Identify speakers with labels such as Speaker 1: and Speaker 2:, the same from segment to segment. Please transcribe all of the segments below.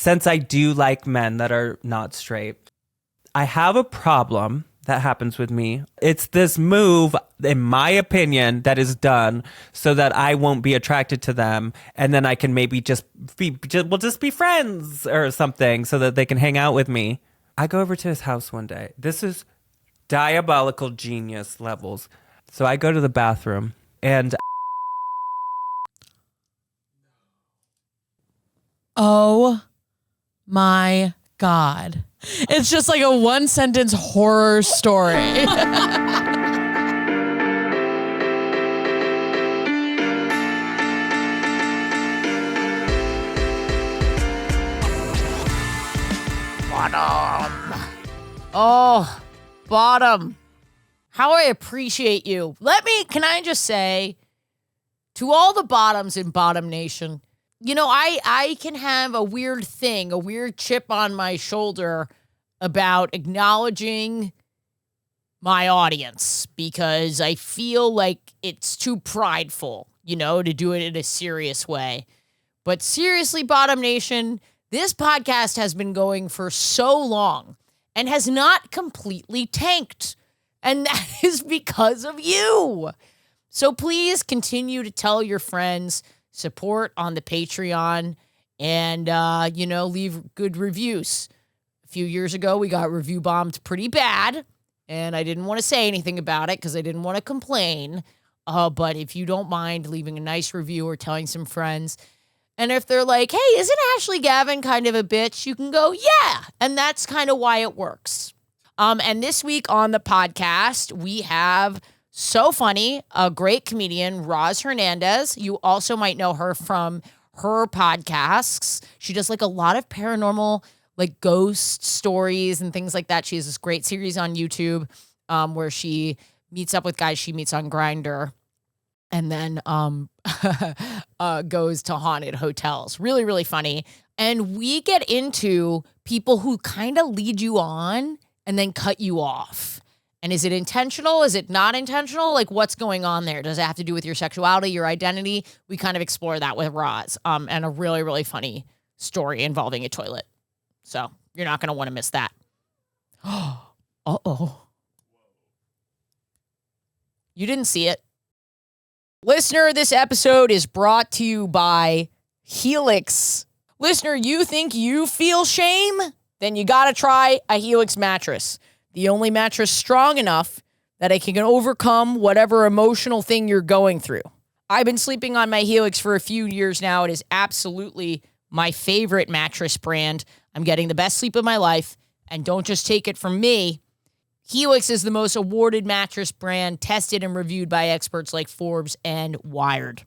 Speaker 1: since I do like men that are not straight, I have a problem that happens with me. It's this move, in my opinion, that is done so that I won't be attracted to them, and then I can maybe we'll just be friends or something so that they can hang out with me. I go over to his house one day. This is diabolical genius levels. So I go to the bathroom and
Speaker 2: oh my God. It's just like a one-sentence horror story.
Speaker 3: Bottom. Oh, Bottom. How I appreciate you. Can I just say, to all the Bottoms in Bottom Nation, you know, I can have a weird chip on my shoulder about acknowledging my audience because I feel like it's too prideful, you know, to do it in a serious way. But seriously, Bottom Nation, this podcast has been going for so long and has not completely tanked. And that is because of you. So please continue to tell your friends, support on the Patreon, and, leave good reviews. A few years ago, we got review bombed pretty bad, and I didn't want to say anything about it because I didn't want to complain. But if you don't mind leaving a nice review or telling some friends, and if they're like, hey, isn't Ashley Gavin kind of a bitch? You can go, yeah. And that's kind of why it works. And this week on the podcast, we have so funny, a great comedian, Roz Hernandez. You also might know her from her podcasts. She does like a lot of paranormal, like ghost stories and things like that. She has this great series on YouTube where she meets up with guys she meets on Grindr and then goes to haunted hotels. Really, really funny. And we get into people who kind of lead you on and then cut you off. And is it intentional? Is it not intentional? Like, what's going on there? Does it have to do with your sexuality, your identity? We kind of explore that with Roz, and a really, really funny story involving a toilet. So you're not going to want to miss that. Uh-oh. You didn't see it. Listener, this episode is brought to you by Helix. Listener, you think you feel shame? Then you got to try a Helix mattress. The only mattress strong enough that it can overcome whatever emotional thing you're going through. I've been sleeping on my Helix for a few years now. It is absolutely my favorite mattress brand. I'm getting the best sleep of my life. And don't just take it from me. Helix is the most awarded mattress brand, tested and reviewed by experts like Forbes and Wired.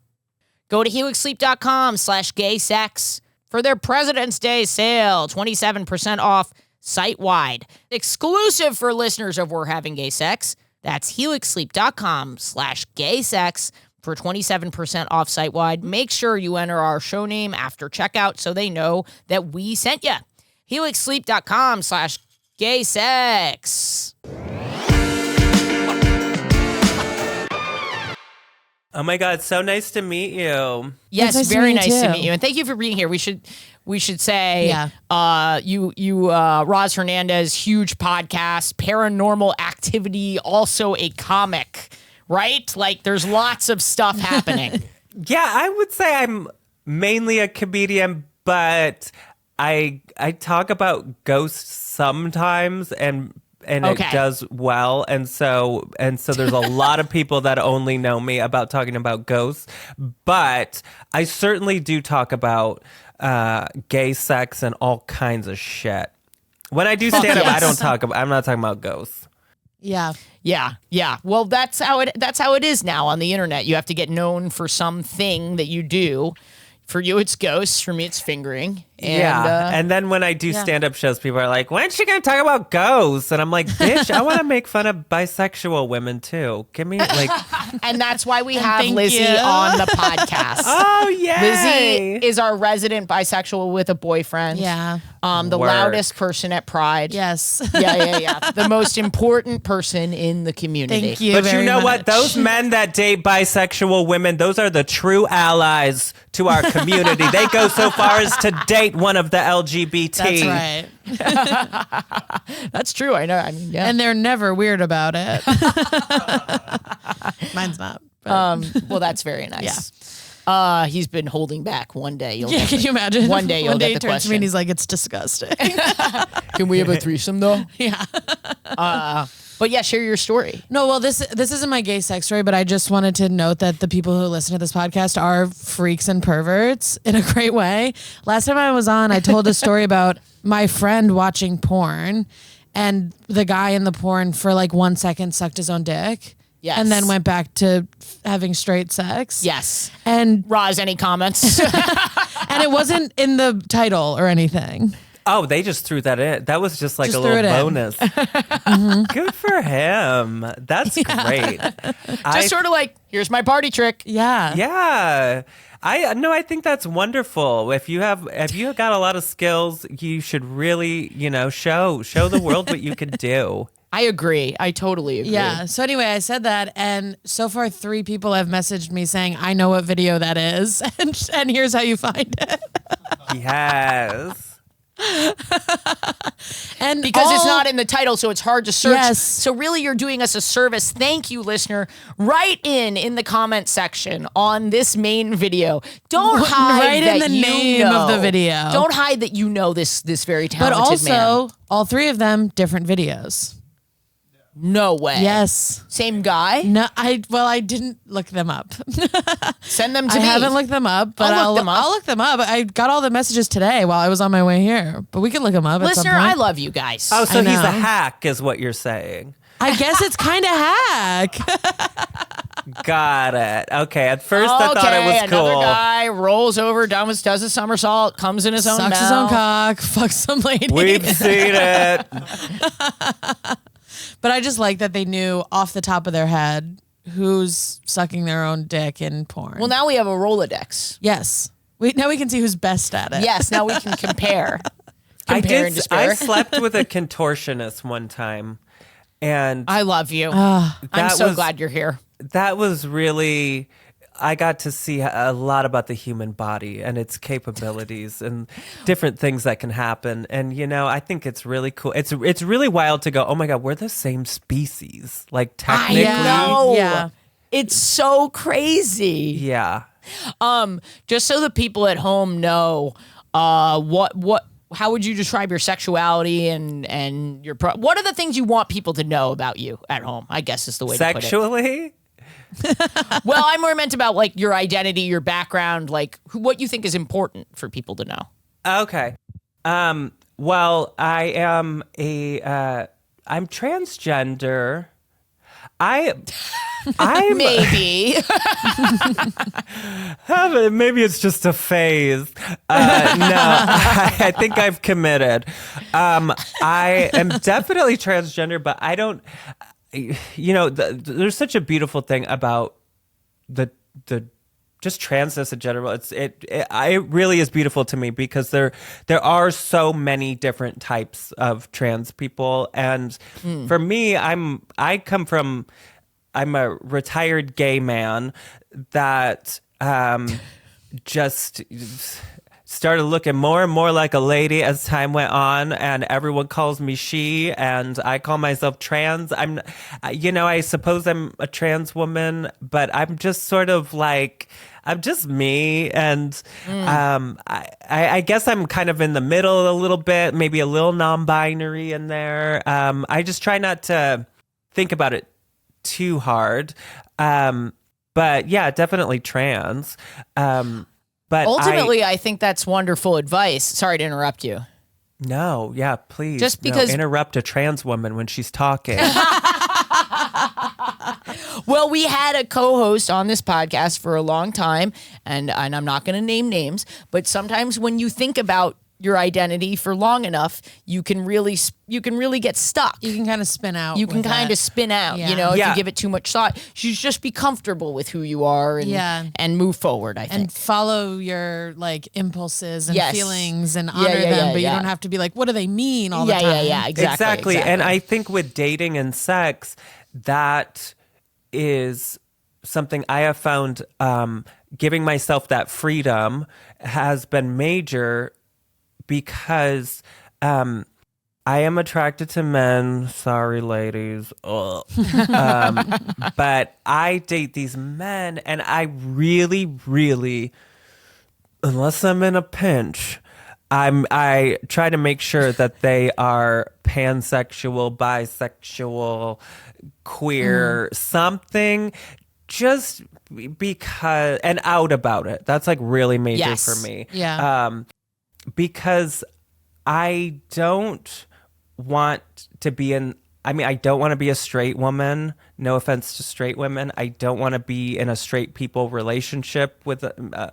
Speaker 3: Go to helixsleep.com/gaysex for their President's Day sale. 27% off site-wide. Exclusive for listeners of We're Having Gay Sex. That's helixsleep.com/gaysex for 27% off site-wide. Make sure you enter our show name after checkout so they know that we sent you. helixsleep.com/gaysex.
Speaker 1: oh my God, so nice to meet you.
Speaker 3: Yes,
Speaker 2: nice
Speaker 3: very
Speaker 2: to meet you
Speaker 3: nice to
Speaker 2: too.
Speaker 3: meet you. And thank you for being here. We should say,
Speaker 2: Yeah.
Speaker 3: Roz Hernandez, huge podcast, Paranormal Activity, also a comic, right? Like there's lots of stuff happening.
Speaker 1: Yeah, I would say I'm mainly a comedian, but I talk about ghosts sometimes and
Speaker 3: Okay.
Speaker 1: it does well, and so there's a lot of people that only know me about talking about ghosts, but I certainly do talk about gay sex and all kinds of shit. When I do stand up,
Speaker 2: Yes.
Speaker 1: I'm not talking about ghosts.
Speaker 2: Yeah.
Speaker 3: Yeah. Well, that's how it is now on the internet. You have to get known for something that you do. For you, it's ghosts. For me, it's fingering. And,
Speaker 1: and then when I do stand-up shows, people are like, when's she going to talk about ghosts? And I'm like, bitch, I want to make fun of bisexual women, too. Give me, like...
Speaker 3: And that's why we have
Speaker 2: Thank
Speaker 3: Lizzy
Speaker 2: you.
Speaker 3: on the podcast.
Speaker 1: Oh, yeah.
Speaker 3: Lizzy is our resident bisexual with a boyfriend.
Speaker 2: Yeah.
Speaker 3: The
Speaker 1: Work.
Speaker 3: loudest person at Pride.
Speaker 2: Yes.
Speaker 3: Yeah. The most important person in the community.
Speaker 2: Thank you.
Speaker 1: But you
Speaker 2: very
Speaker 1: know what?
Speaker 2: much.
Speaker 1: Those men that date bisexual women, those are the true allies to our community. They go so far as to date ain't one of the LGBT.
Speaker 2: That's right.
Speaker 3: That's true. I know. I mean, yeah.
Speaker 2: And they're never weird about it. Mine's not. But.
Speaker 3: Well, that's very nice. He's been holding back. One day, you'll
Speaker 2: Yeah, can you imagine?
Speaker 3: One day you'll
Speaker 2: One day
Speaker 3: get the
Speaker 2: he turns to me
Speaker 3: question.
Speaker 2: and he's like, "It's disgusting."
Speaker 3: Can we have a threesome though?
Speaker 2: Yeah.
Speaker 3: But yeah, share your story.
Speaker 2: No, well, this isn't my gay sex story, but I just wanted to note that the people who listen to this podcast are freaks and perverts in a great way. Last time I was on, I told a story about my friend watching porn, and the guy in the porn for like 1 second sucked his own dick.
Speaker 3: Yes.
Speaker 2: And then went back to having straight sex.
Speaker 3: Yes.
Speaker 2: And
Speaker 3: Roz, any comments?
Speaker 2: and it wasn't in the title or anything.
Speaker 1: Oh, they just threw that in. That was just like
Speaker 2: Just
Speaker 1: a
Speaker 2: threw
Speaker 1: little
Speaker 2: it in.
Speaker 1: bonus. Good for him. That's great.
Speaker 3: Just sort of like, here's my party trick.
Speaker 2: Yeah.
Speaker 1: Yeah. I think that's wonderful. If you got a lot of skills, you should really, show the world what you can do.
Speaker 3: I agree. I totally agree.
Speaker 2: Yeah. So anyway, I said that, and so far 3 people have messaged me saying, "I know what video that is," and here's how you find it.
Speaker 1: Yes.
Speaker 2: And
Speaker 3: Because it's not in the title, so it's hard to search.
Speaker 2: Yes.
Speaker 3: So really, you're doing us a service. Thank you, listener. Write in the comment section on this main video. Don't hide
Speaker 2: Write in
Speaker 3: that
Speaker 2: the
Speaker 3: you
Speaker 2: name of
Speaker 3: know.
Speaker 2: the video.
Speaker 3: Don't hide that you know this very
Speaker 2: but
Speaker 3: talented man.
Speaker 2: also all 3 of them different videos.
Speaker 3: No way.
Speaker 2: Yes.
Speaker 3: Same guy.
Speaker 2: No, I didn't look them up.
Speaker 3: Send them to
Speaker 2: I
Speaker 3: me.
Speaker 2: haven't looked them up, but
Speaker 3: I'll look them up.
Speaker 2: I'll look them up. I got all the messages today while I was on my way here, but we can look them up. at some
Speaker 3: Listener,
Speaker 2: point.
Speaker 3: I love you guys.
Speaker 1: Oh, so
Speaker 2: I
Speaker 1: he's a
Speaker 2: know.
Speaker 1: hack, is what you're saying.
Speaker 2: I guess it's kind of hack.
Speaker 1: Got it. Okay. At first, I thought it was
Speaker 3: another
Speaker 1: cool.
Speaker 3: guy rolls over, does a somersault, comes in his own
Speaker 2: Sucks
Speaker 3: mouth.
Speaker 2: his own cock, fucks some lady.
Speaker 1: We've seen it.
Speaker 2: But I just like that they knew off the top of their head who's sucking their own dick in porn.
Speaker 3: Well, now we have a Rolodex.
Speaker 2: yes. Now we can see who's best at it.
Speaker 3: Yes, now we can compare.
Speaker 1: I
Speaker 3: Compare and despair.
Speaker 1: I slept with a contortionist one time, and
Speaker 3: I love you.
Speaker 2: Ah.
Speaker 3: I'm
Speaker 1: that
Speaker 3: so
Speaker 1: was-
Speaker 3: glad you're here.
Speaker 1: that was really. I got to see a lot about the human body and its capabilities and different things that can happen. And, I think it's really cool. It's really wild to go, oh my God, we're the same species. Like technically.
Speaker 3: I know.
Speaker 2: Yeah.
Speaker 3: It's so crazy.
Speaker 1: Yeah.
Speaker 3: Just so the people at home know, how would you describe your sexuality and your what are the things you want people to know about you at home? I guess is the way to put it.
Speaker 1: Sexually?
Speaker 3: Well, I'm more meant about like your identity, your background, like what you think is important for people to know.
Speaker 1: Okay. Well, I am I'm transgender. I'm
Speaker 3: Maybe.
Speaker 1: maybe it's just a phase. No, I think I've committed. I am definitely transgender, but I don't. There's such a beautiful thing about the just transness in general. It really is beautiful to me because there are so many different types of trans people, and for me, I'm a retired gay man that just started looking more and more like a lady as time went on, and everyone calls me she, and I call myself trans. I suppose I'm a trans woman, but I'm just sort of like, I'm just me, and I guess I'm kind of in the middle a little bit, maybe a little non-binary in there. I just try not to think about it too hard. But yeah, definitely trans. But
Speaker 3: Ultimately, I think that's wonderful advice. Sorry to interrupt you.
Speaker 1: No, yeah, please.
Speaker 3: Just because-
Speaker 1: interrupt a trans woman when she's talking.
Speaker 3: Well, we had a co-host on this podcast for a long time, and I'm not going to name names, but sometimes when you think about your identity for long enough, you can really get stuck.
Speaker 2: You can kind of spin out.
Speaker 3: You can
Speaker 2: with
Speaker 3: kind
Speaker 2: it.
Speaker 3: of spin out,
Speaker 2: Yeah.
Speaker 3: if
Speaker 1: Yeah.
Speaker 3: you give it too much thought. You should just be comfortable with who you are and move forward, I think.
Speaker 2: and follow your like impulses and
Speaker 3: Yes.
Speaker 2: feelings and
Speaker 3: Yeah,
Speaker 2: honor
Speaker 3: yeah,
Speaker 2: them,
Speaker 3: yeah,
Speaker 2: but
Speaker 3: yeah.
Speaker 2: you don't have to be like, what do they mean all the
Speaker 3: yeah,
Speaker 2: time?
Speaker 3: yeah, exactly.
Speaker 1: And I think with dating and sex, that is something I have found, giving myself that freedom has been major because I am attracted to men. Sorry, ladies. Ugh. But I date these men, and I really, really, unless I'm in a pinch, I try to make sure that they are pansexual, bisexual, queer, something, just because, and out about it. That's like really major for me.
Speaker 2: Yeah.
Speaker 1: Because I don't want to be I don't want to be a straight woman. No offense to straight women. I don't want to be in a straight people relationship with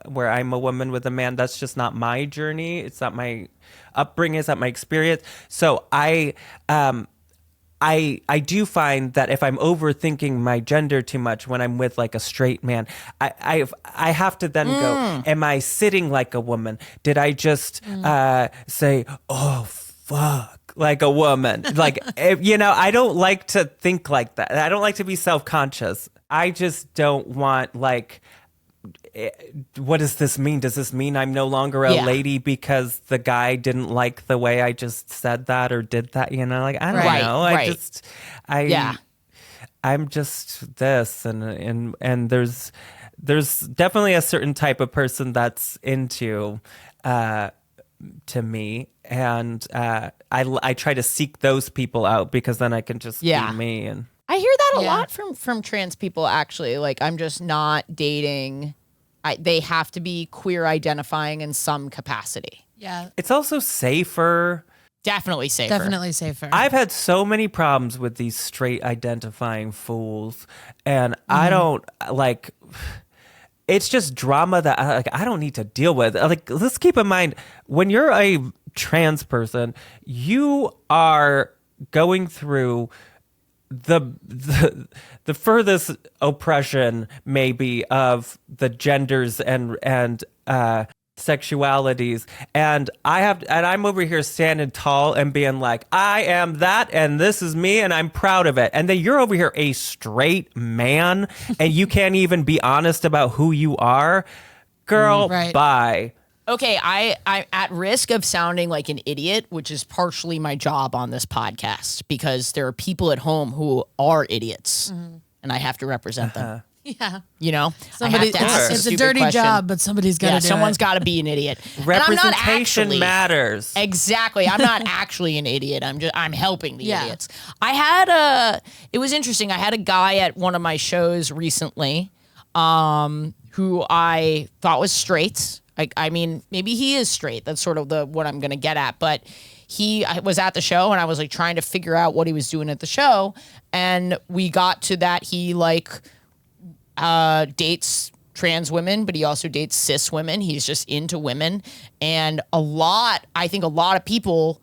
Speaker 1: where I'm a woman with a man. That's just not my journey. It's not my upbringing. It's not my experience. So I do find that if I'm overthinking my gender too much when I'm with like a straight man, I have to then go, am I sitting like a woman? Did I just say, oh, fuck, like a woman? Like, I don't like to think like that. I don't like to be self-conscious. I just don't want like, what does this mean? Does this mean I'm no longer a lady because the guy didn't like the way I just said that or did that? Like, I don't know. I'm just this, and there's definitely a certain type of person that's into to me, and I try to seek those people out because then I can just be me. And
Speaker 3: I hear that a lot from trans people, actually. Like, I'm just not dating. They have to be queer identifying in some capacity.
Speaker 2: Yeah.
Speaker 1: It's also safer.
Speaker 3: Definitely safer.
Speaker 2: Definitely safer.
Speaker 1: I've had so many problems with these straight identifying fools, and I don't like. It's just drama that I don't need to deal with. Like, let's keep in mind, when you're a trans person, you are going through the furthest oppression maybe of the genders and sexualities, and I'm over here standing tall and being like, I am that, and this is me, and I'm proud of it. And then you're over here a straight man, and you can't even be honest about who you are. Girl, bye.
Speaker 3: Okay, I'm at risk of sounding like an idiot, which is partially my job on this podcast, because there are people at home who are idiots, and I have to represent them.
Speaker 2: Yeah.
Speaker 3: I have to ask
Speaker 2: it's a dirty job, but somebody's got to do it.
Speaker 3: Someone's got to be an idiot.
Speaker 1: Representation matters.
Speaker 3: Exactly. I'm not actually an idiot. I'm helping the idiots. It was interesting. I had a guy at one of my shows recently, who I thought was straight. I mean, maybe he is straight. That's sort of what I'm going to get at. But I was at the show, and I was like trying to figure out what he was doing at the show. And we got to that he dates trans women, but he also dates cis women. He's just into women. And I think a lot of people,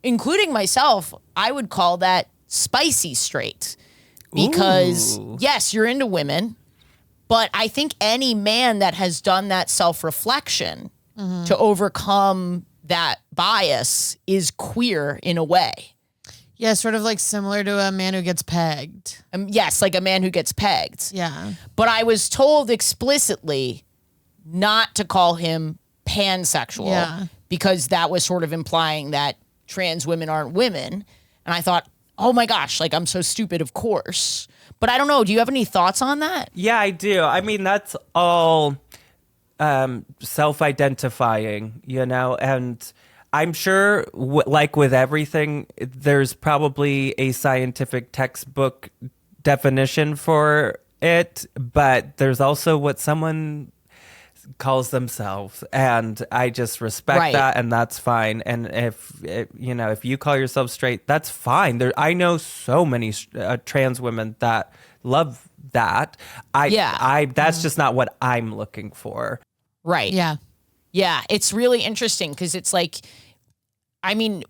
Speaker 3: including myself, I would call that spicy straight. Because yes, you're into women, but I think any man that has done that self-reflection to overcome that bias is queer in a way.
Speaker 2: Yeah, sort of like similar to a man who gets pegged.
Speaker 3: Yes, like a man who gets pegged.
Speaker 2: Yeah.
Speaker 3: But I was told explicitly not to call him pansexual because that was sort of implying that trans women aren't women. And I thought, oh my gosh, like I'm so stupid, of course. But I don't know. Do you have any thoughts on that?
Speaker 1: Yeah, I do. I mean, that's all self-identifying, and I'm sure, like with everything, there's probably a scientific textbook definition for it, but there's also what someone calls themselves, and I just respect that, and that's fine. And if you call yourself straight, that's fine. I know so many trans women that love that. That's just not what I'm looking for.
Speaker 3: Right.
Speaker 2: Yeah.
Speaker 3: Yeah, it's really interesting because it's like, I mean,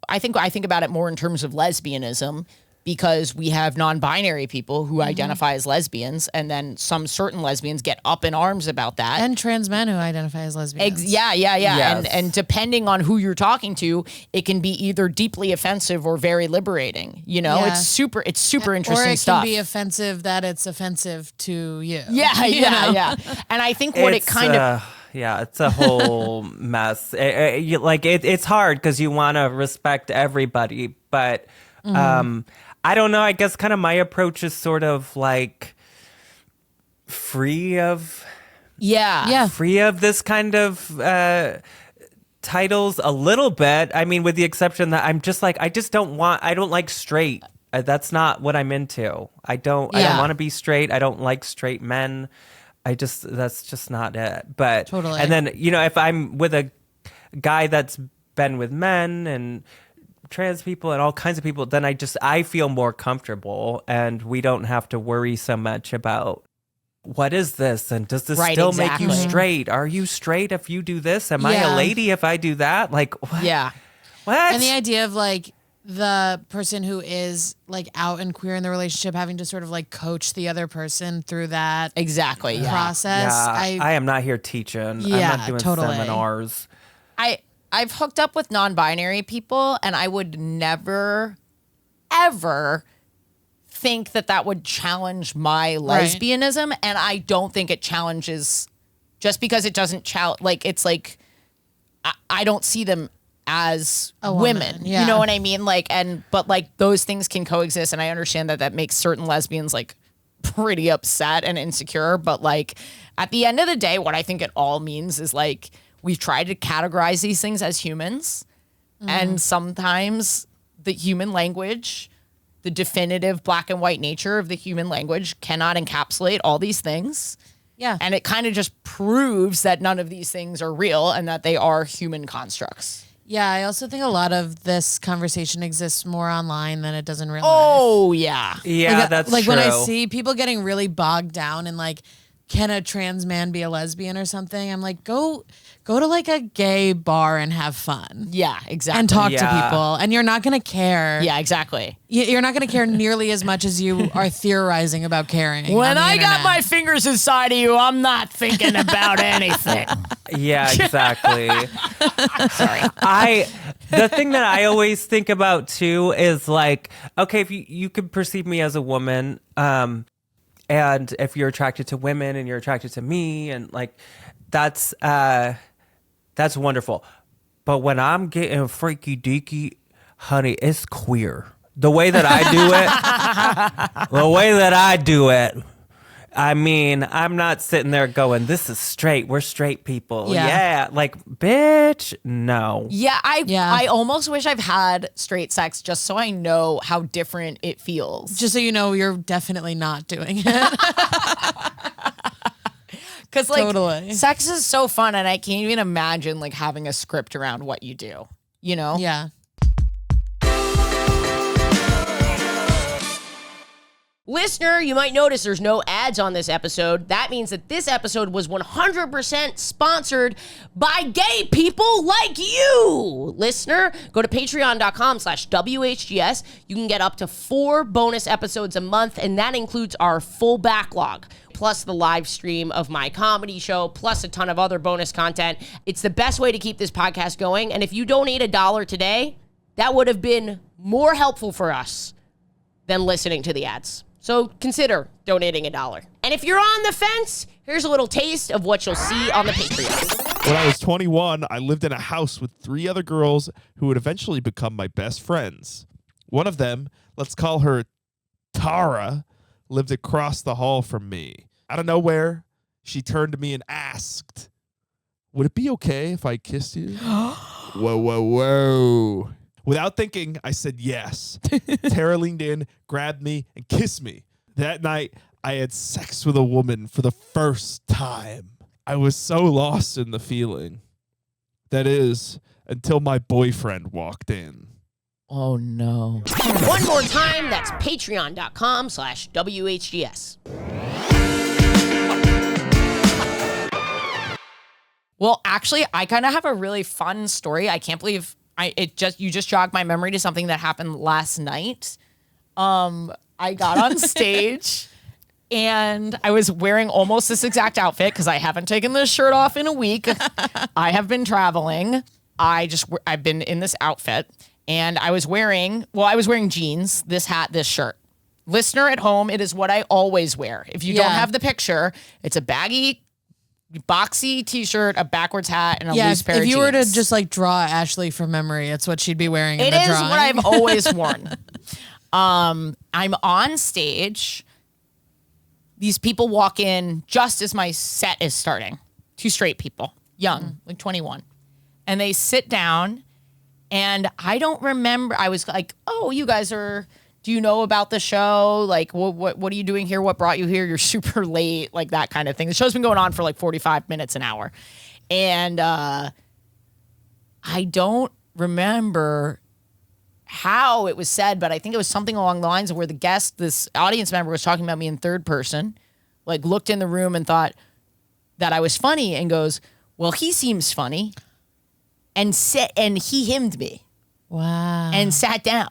Speaker 3: I think about it more in terms of lesbianism, because we have non-binary people who identify as lesbians, and then some certain lesbians get up in arms about that.
Speaker 2: And trans men who identify as lesbians.
Speaker 3: Yeah.
Speaker 1: Yes.
Speaker 3: And depending on who you're talking to, it can be either deeply offensive or very liberating. It's super interesting stuff.
Speaker 2: Or it can be offensive that it's offensive to you.
Speaker 3: Yeah. And I think what it kind of...
Speaker 1: Yeah, it's a whole mess. It's hard because you want to respect everybody, but I don't know. I guess kind of my approach is sort of like free of this kind of titles a little bit. I mean, with the exception that I'm just like, I don't like straight. That's not what I'm into. I don't want to be straight. I don't like straight men. That's just not it. But
Speaker 2: totally.
Speaker 1: And then, if I'm with a guy that's been with men and trans people and all kinds of people, then I feel more comfortable, and we don't have to worry so much about what is this, and does this still make you straight? Are you straight if you do this? Am I a lady if I do that? Like, what?
Speaker 3: Yeah.
Speaker 1: What?
Speaker 2: And the idea of like the person who is like out and queer in the relationship having to sort of like coach the other person through that process.
Speaker 1: Yeah, I am not here teaching. I'm not doing seminars.
Speaker 3: I've hooked up with non-binary people, and I would never, ever think that would challenge my lesbianism. And I don't think it challenges, just because it doesn't it's like, I don't see them as women.
Speaker 2: Yeah.
Speaker 3: You know what I mean? But those things can coexist, and I understand that makes certain lesbians like pretty upset and insecure. But like at the end of the day, what I think it all means is like we've tried to categorize these things as humans, and sometimes the human language, the definitive black and white nature of the human language, cannot encapsulate all these things.
Speaker 2: Yeah.
Speaker 3: And it kind of just proves that none of these things are real and that they are human constructs.
Speaker 2: Yeah, I also think a lot of this conversation exists more online than it does in real life.
Speaker 3: Oh, yeah.
Speaker 1: Yeah, that's
Speaker 2: like
Speaker 1: true.
Speaker 2: when I see people getting really bogged down in like, can a trans man be a lesbian or something? I'm like, go to like a gay bar and have fun.
Speaker 3: Yeah, exactly.
Speaker 2: And talk to people. And you're not going to care.
Speaker 3: Yeah, exactly.
Speaker 2: You're not going to care nearly as much as you are theorizing about caring.
Speaker 3: When I got my fingers inside of you, I'm not thinking about anything.
Speaker 1: Yeah, exactly.
Speaker 3: Sorry.
Speaker 1: The thing that I always think about too is like, okay, if you could perceive me as a woman, and if you're attracted to women and you're attracted to me, and like that's wonderful. But when I'm getting freaky deaky, honey, it's queer. The way that I do it, I mean, I'm not sitting there going, this is straight. We're straight people. Yeah. Like, bitch, no.
Speaker 3: Yeah, I almost wish I've had straight sex just so I know how different it feels.
Speaker 2: Just so you know, you're definitely not doing it.
Speaker 3: Because like
Speaker 2: totally.
Speaker 3: Sex is so fun, and I can't even imagine like having a script around what you do, you know?
Speaker 2: Yeah.
Speaker 4: Listener, you might notice there's no ads on this episode. That means that this episode was 100% sponsored by gay people like you. Listener, go to patreon.com/WHGS. You can get up to 4 bonus episodes a month, and that includes our full backlog, plus the live stream of my comedy show, plus a ton of other bonus content. It's the best way to keep this podcast going, and if you donate $1 today, that would have been more helpful for us than listening to the ads. So consider donating $1. And if you're on the fence, here's a little taste of what you'll see on the Patreon.
Speaker 5: When I was 21, I lived in a house with 3 other girls who would eventually become my best friends. One of them, let's call her Tara, lived across the hall from me. Out of nowhere, she turned to me and asked, "Would it be okay if I kissed you?" Whoa, whoa, whoa. Without thinking, I said yes. Tara leaned in, grabbed me, and kissed me. That night, I had sex with a woman for the first time. I was so lost in the feeling. That is, until my boyfriend walked in.
Speaker 3: Oh, no.
Speaker 4: One more time, that's patreon.com/WHGS.
Speaker 3: Well, actually, I kind of have a really fun story. I can't believe you just jogged my memory to something that happened last night. I got on stage and I was wearing almost this exact outfit because I haven't taken this shirt off in a week. I have been traveling. I've been in this outfit, and I was wearing jeans, this hat, this shirt. Listener at home, it is what I always wear. If you don't have the picture, it's a baggy boxy t-shirt, a backwards hat, and a
Speaker 2: Yeah,
Speaker 3: loose pair of
Speaker 2: if
Speaker 3: jeans.
Speaker 2: you were to just like draw Ashley from memory, it's what she'd be wearing in
Speaker 3: It
Speaker 2: the
Speaker 3: is
Speaker 2: drawing.
Speaker 3: what I've always worn. I'm on stage. These people walk in just as my set is starting. 2 straight people, young, like 21. And they sit down, and I don't remember. I was like, oh, you guys do you know about the show? Like, what are you doing here? What brought you here? You're super late, like that kind of thing. The show's been going on for like 45 minutes, an hour. And I don't remember how it was said, but I think it was something along the lines of where the guest, this audience member, was talking about me in third person, like looked in the room and thought that I was funny and goes, well, he seems funny. And he himmed me
Speaker 2: Wow.
Speaker 3: and sat down.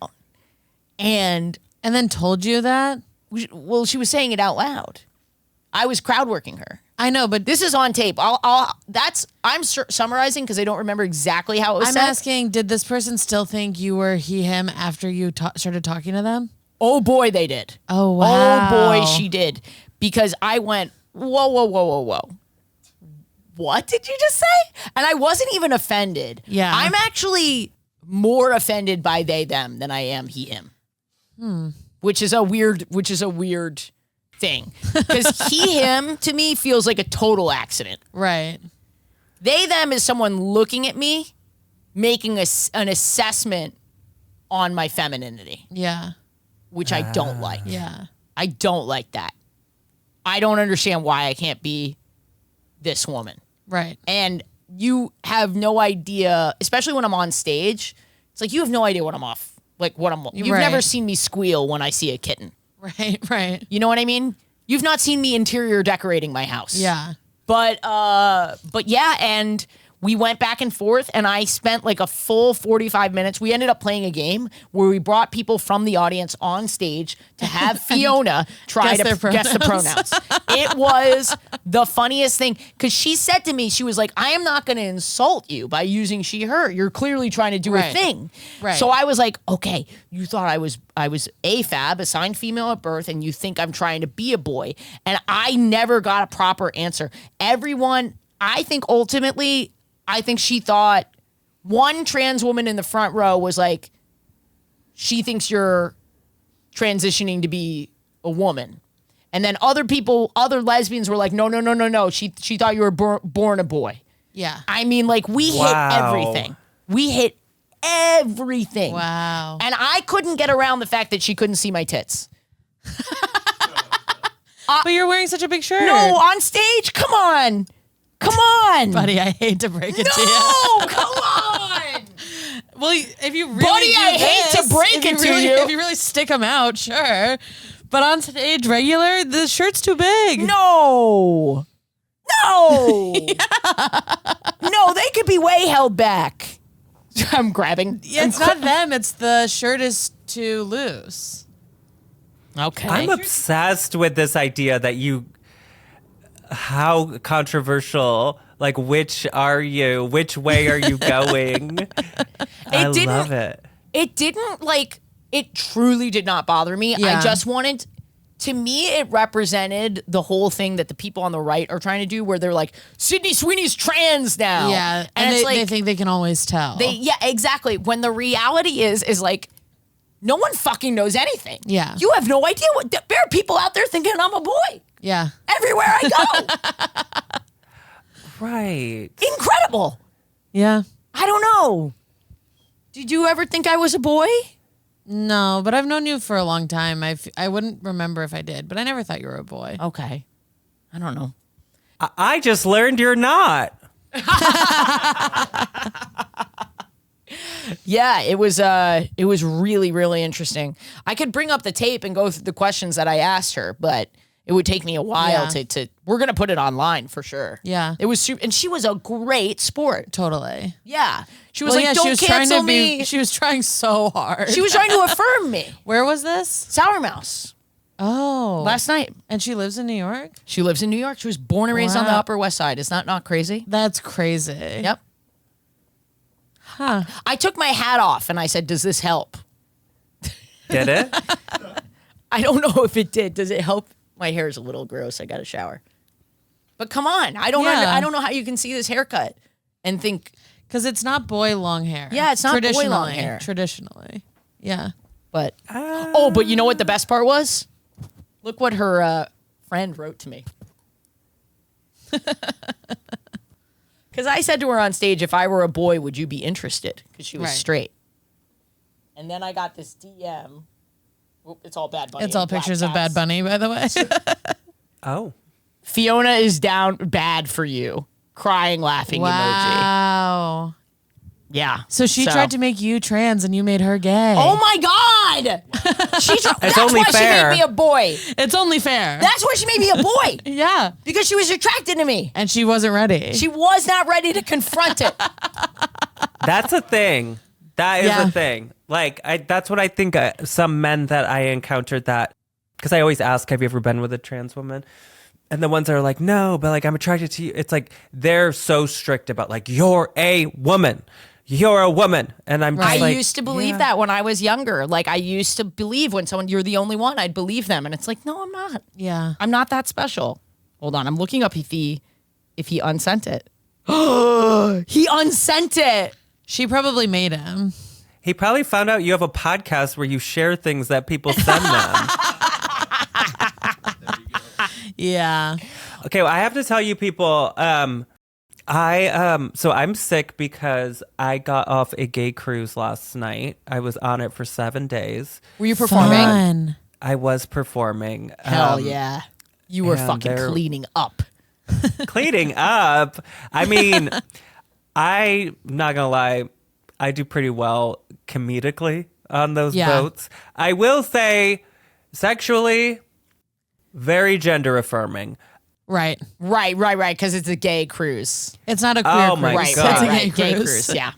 Speaker 3: And
Speaker 2: then told you that?
Speaker 3: well, she was saying it out loud. I was crowd working her.
Speaker 2: I know, but
Speaker 3: This is on tape. I'm summarizing because I don't remember exactly how it was
Speaker 2: I'm
Speaker 3: said.
Speaker 2: asking, did this person still think you were he, him after you started talking to them?
Speaker 3: Oh boy, they did.
Speaker 2: Oh, wow.
Speaker 3: Oh boy, she did. Because I went, whoa, whoa, whoa, whoa, whoa. What did you just say? And I wasn't even offended.
Speaker 2: Yeah.
Speaker 3: I'm actually more offended by they, them than I am he, him. Which is a weird thing. Because he, him to me feels like a total accident.
Speaker 2: Right.
Speaker 3: They, them is someone looking at me, making an assessment on my femininity,
Speaker 2: Yeah.
Speaker 3: which I don't like.
Speaker 2: Yeah.
Speaker 3: I don't like that. I don't understand why I can't be this woman.
Speaker 2: Right.
Speaker 3: And you have no idea, especially when I'm on stage. It's like you have no idea what I'm off. Like you've
Speaker 2: Right.
Speaker 3: never seen me squeal when I see a kitten.
Speaker 2: Right. Right.
Speaker 3: You know what I mean? You've not seen me interior decorating my house.
Speaker 2: Yeah.
Speaker 3: But yeah, and we went back and forth, and I spent like a full 45 minutes. We ended up playing a game where we brought people from the audience on stage to have Fiona try
Speaker 2: Guess
Speaker 3: to
Speaker 2: their
Speaker 3: guess the pronouns. It was the funniest thing because she said to me, she was like, I am not going to insult you by using she, her. You're clearly trying to do a
Speaker 2: Right.
Speaker 3: thing.
Speaker 2: Right.
Speaker 3: So I was like, okay, you thought I was AFAB, assigned female at birth, and you think I'm trying to be a boy. And I never got a proper answer. Everyone, I think ultimately, she thought one trans woman in the front row was like, she thinks you're transitioning to be a woman. And then other lesbians were like, no. She thought you were born a boy.
Speaker 2: Yeah.
Speaker 3: I mean, like, we hit
Speaker 1: Wow.
Speaker 3: everything. We hit everything.
Speaker 2: Wow.
Speaker 3: And I couldn't get around the fact that she couldn't see my tits.
Speaker 2: But you're wearing such a big shirt.
Speaker 3: No, on stage? Come on.
Speaker 2: Buddy, I hate to break it to you.
Speaker 3: No, come on.
Speaker 2: Well, if you really
Speaker 3: Buddy,
Speaker 2: do
Speaker 3: I hate to
Speaker 2: this,
Speaker 3: break
Speaker 2: if
Speaker 3: it to
Speaker 2: really-
Speaker 3: you.
Speaker 2: If you really stick them out, sure. But on stage regular, the shirt's too big.
Speaker 3: No. No, they could be way held back. I'm grabbing.
Speaker 2: Yeah, it's not them. It's the shirt is too loose.
Speaker 3: Okay.
Speaker 1: I'm obsessed with this idea that how controversial, like, which are you? Which way are you going? I love it.
Speaker 3: It didn't, like, it truly did not bother me.
Speaker 2: Yeah.
Speaker 3: I just wanted, to me, it represented the whole thing that the people on the right are trying to do, where they're like, Sydney Sweeney's trans now.
Speaker 2: Yeah,
Speaker 3: And it's
Speaker 2: they
Speaker 3: like,
Speaker 2: think they can always tell.
Speaker 3: yeah, exactly. When the reality is like, no one fucking knows anything.
Speaker 2: Yeah.
Speaker 3: You have no idea there are people out there thinking I'm a boy
Speaker 2: yeah.
Speaker 3: everywhere I go.
Speaker 1: Right.
Speaker 3: Incredible.
Speaker 2: Yeah.
Speaker 3: I don't know. Did you ever think I was a boy?
Speaker 2: No, but I've known you for a long time. I wouldn't remember if I did, but I never thought you were a boy.
Speaker 3: Okay. I don't know.
Speaker 1: I just learned you're not.
Speaker 3: Yeah, it was really, really interesting. I could bring up the tape and go through the questions that I asked her, but it would take me a while
Speaker 2: Yeah.
Speaker 3: to we're going to put it online for sure.
Speaker 2: Yeah.
Speaker 3: It was super, and she was a great sport.
Speaker 2: Totally.
Speaker 3: Yeah. She was
Speaker 2: Well,
Speaker 3: like,
Speaker 2: yeah,
Speaker 3: don't
Speaker 2: she was trying
Speaker 3: cancel
Speaker 2: to
Speaker 3: me.
Speaker 2: She was trying so hard.
Speaker 3: She was trying to affirm me.
Speaker 2: Where was this?
Speaker 3: Sour Mouse.
Speaker 2: Oh.
Speaker 3: Last night.
Speaker 2: And she lives in New York?
Speaker 3: She lives in New York. She was born and raised on the
Speaker 2: Wow.
Speaker 3: Upper West Side. Is that not crazy?
Speaker 2: That's crazy.
Speaker 3: Yep.
Speaker 2: Huh.
Speaker 3: I took my hat off and I said, does this help?
Speaker 1: Did it?
Speaker 3: I don't know if it did. Does it help? My hair is a little gross. I got to shower. But come on, I don't know how you can see this haircut and think
Speaker 2: Because it's not boy long hair.
Speaker 3: Yeah, it's not boy long
Speaker 2: Traditionally.
Speaker 3: hair.
Speaker 2: Traditionally. Yeah.
Speaker 3: But but you know what the best part was? Look what her friend wrote to me. Because I said to her on stage, if I were a boy, would you be interested? Because she was
Speaker 2: Right.
Speaker 3: straight. And then I got this DM. Oop, it's all Bad Bunny.
Speaker 2: It's all
Speaker 3: and Black
Speaker 2: pictures of
Speaker 3: Cats.
Speaker 2: Bad Bunny, by the way.
Speaker 1: Oh.
Speaker 3: Fiona is down bad for you. Crying, laughing emoji.
Speaker 2: Wow.
Speaker 3: Yeah.
Speaker 2: So she tried to make you trans and you made her gay.
Speaker 3: Oh my God! That's
Speaker 1: only
Speaker 3: why
Speaker 1: fair.
Speaker 3: she made me a boy.
Speaker 2: It's only fair.
Speaker 3: That's why she made me a boy.
Speaker 2: Yeah.
Speaker 3: Because she was attracted to me.
Speaker 2: And she wasn't ready.
Speaker 3: She was not ready to confront it.
Speaker 1: That's a thing. That is
Speaker 2: Yeah.
Speaker 1: a thing. Like, that's what I think some men that I encountered that, because I always ask, have you ever been with a trans woman? And the ones that are like, no, but like, I'm attracted to you. It's like, they're so strict about like, you're a woman. You're a woman. And I'm just
Speaker 3: I
Speaker 1: like,
Speaker 3: used to believe
Speaker 1: yeah.
Speaker 3: that when I was younger. Like, I used to believe when someone, you're the only one, I'd believe them. And it's like, no, I'm not.
Speaker 2: Yeah.
Speaker 3: I'm not that special. Hold on. I'm looking up if he unsent it. He unsent it.
Speaker 2: She probably made him.
Speaker 1: He probably found out you have a podcast where you share things that people send them.
Speaker 2: Yeah.
Speaker 1: Okay, well, I have to tell you people, so I'm sick because I got off a gay cruise last night. I was on it for 7 days.
Speaker 3: Were you performing?
Speaker 2: Fun.
Speaker 1: I was performing.
Speaker 3: Hell yeah. You were
Speaker 1: and
Speaker 3: fucking
Speaker 1: they're-
Speaker 3: cleaning up.
Speaker 1: Cleaning up. I mean, I'm not gonna lie, I do pretty well comedically on those
Speaker 2: Yeah.
Speaker 1: boats. I will say, sexually, very gender affirming.
Speaker 2: Right.
Speaker 3: Right. Because it's a gay cruise.
Speaker 2: It's not a queer
Speaker 1: Oh
Speaker 2: cruise.
Speaker 1: my
Speaker 3: Right.
Speaker 1: God.
Speaker 2: It's a
Speaker 3: Right.
Speaker 2: gay
Speaker 3: Gay
Speaker 2: cruise.
Speaker 3: cruise. Yeah.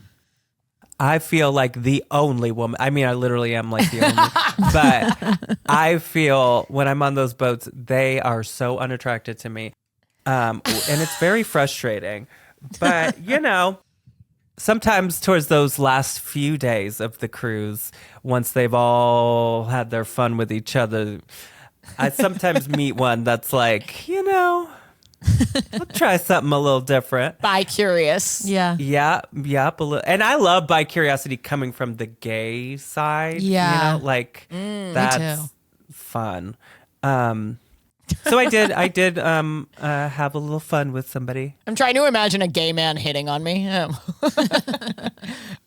Speaker 1: I feel like the only woman. I mean, I literally am like the only. But I feel when I'm on those boats, they are so unattracted to me. And it's very frustrating. But, you know, sometimes towards those last few days of the cruise, once they've all had their fun with each other, I sometimes meet one that's like, you know, I'll try something a little different.
Speaker 3: Bi-curious.
Speaker 2: Yeah.
Speaker 1: Yeah, and I love bi curiosity coming from the gay side.
Speaker 2: Yeah.
Speaker 1: you know, like that's
Speaker 2: too.
Speaker 1: fun. So I did have a little fun with somebody.
Speaker 3: I'm trying to imagine a gay man hitting on me.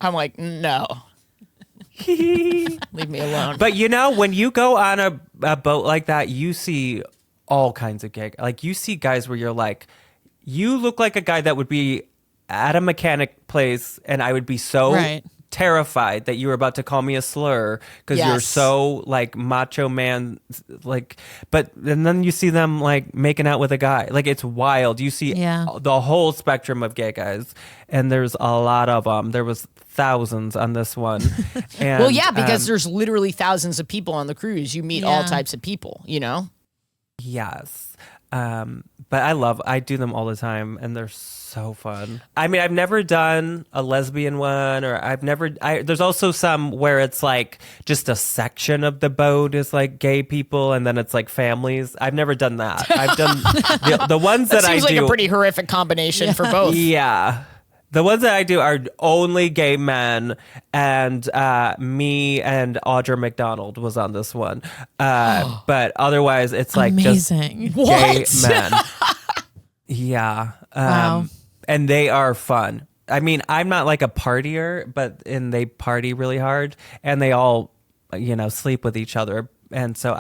Speaker 3: I'm like, no. Leave me alone.
Speaker 1: But you know, when you go on a boat like that, you see all kinds of gay. Like you see guys where you're like, you look like a guy that would be at a mechanic place, and I would be so
Speaker 2: Right.
Speaker 1: terrified that you were about to call me a slur because you're
Speaker 3: Yes.
Speaker 1: so like macho man, like. But and then you see them like making out with a guy. Like it's wild. You see
Speaker 2: Yeah.
Speaker 1: the whole spectrum of gay guys, and there's a lot of them. There was thousands on this one. And,
Speaker 3: well, yeah, because there's literally thousands of people on the cruise. You meet all
Speaker 2: Yeah.
Speaker 3: types of people, you know?
Speaker 1: Yes. But I do them all the time, and they're so fun. I mean, I've never done a lesbian one, or there's also some where it's like just a section of the boat is like gay people, and then it's like families. I've never done that. I've done the ones that I
Speaker 3: Seems like
Speaker 1: do.
Speaker 3: a pretty horrific combination for both.
Speaker 1: Yeah. The ones that I do are only gay men, and me and Audra McDonald was on this one. But otherwise, it's like
Speaker 2: Amazing.
Speaker 1: just gay men. Yeah.
Speaker 2: Wow.
Speaker 1: And they are fun. I mean, I'm not like a partier, and they party really hard, and they all, you know, sleep with each other. And so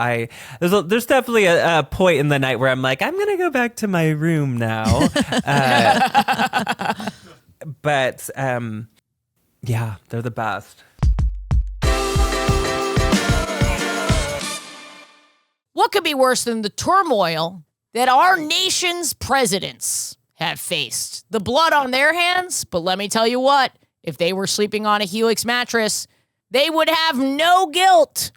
Speaker 1: there's definitely a point in the night where I'm like, I'm going to go back to my room now. But yeah, they're the best.
Speaker 3: What could be worse than the turmoil that our nation's presidents have faced? The blood on their hands, but let me tell you what, if they were sleeping on a Helix mattress, they would have no guilt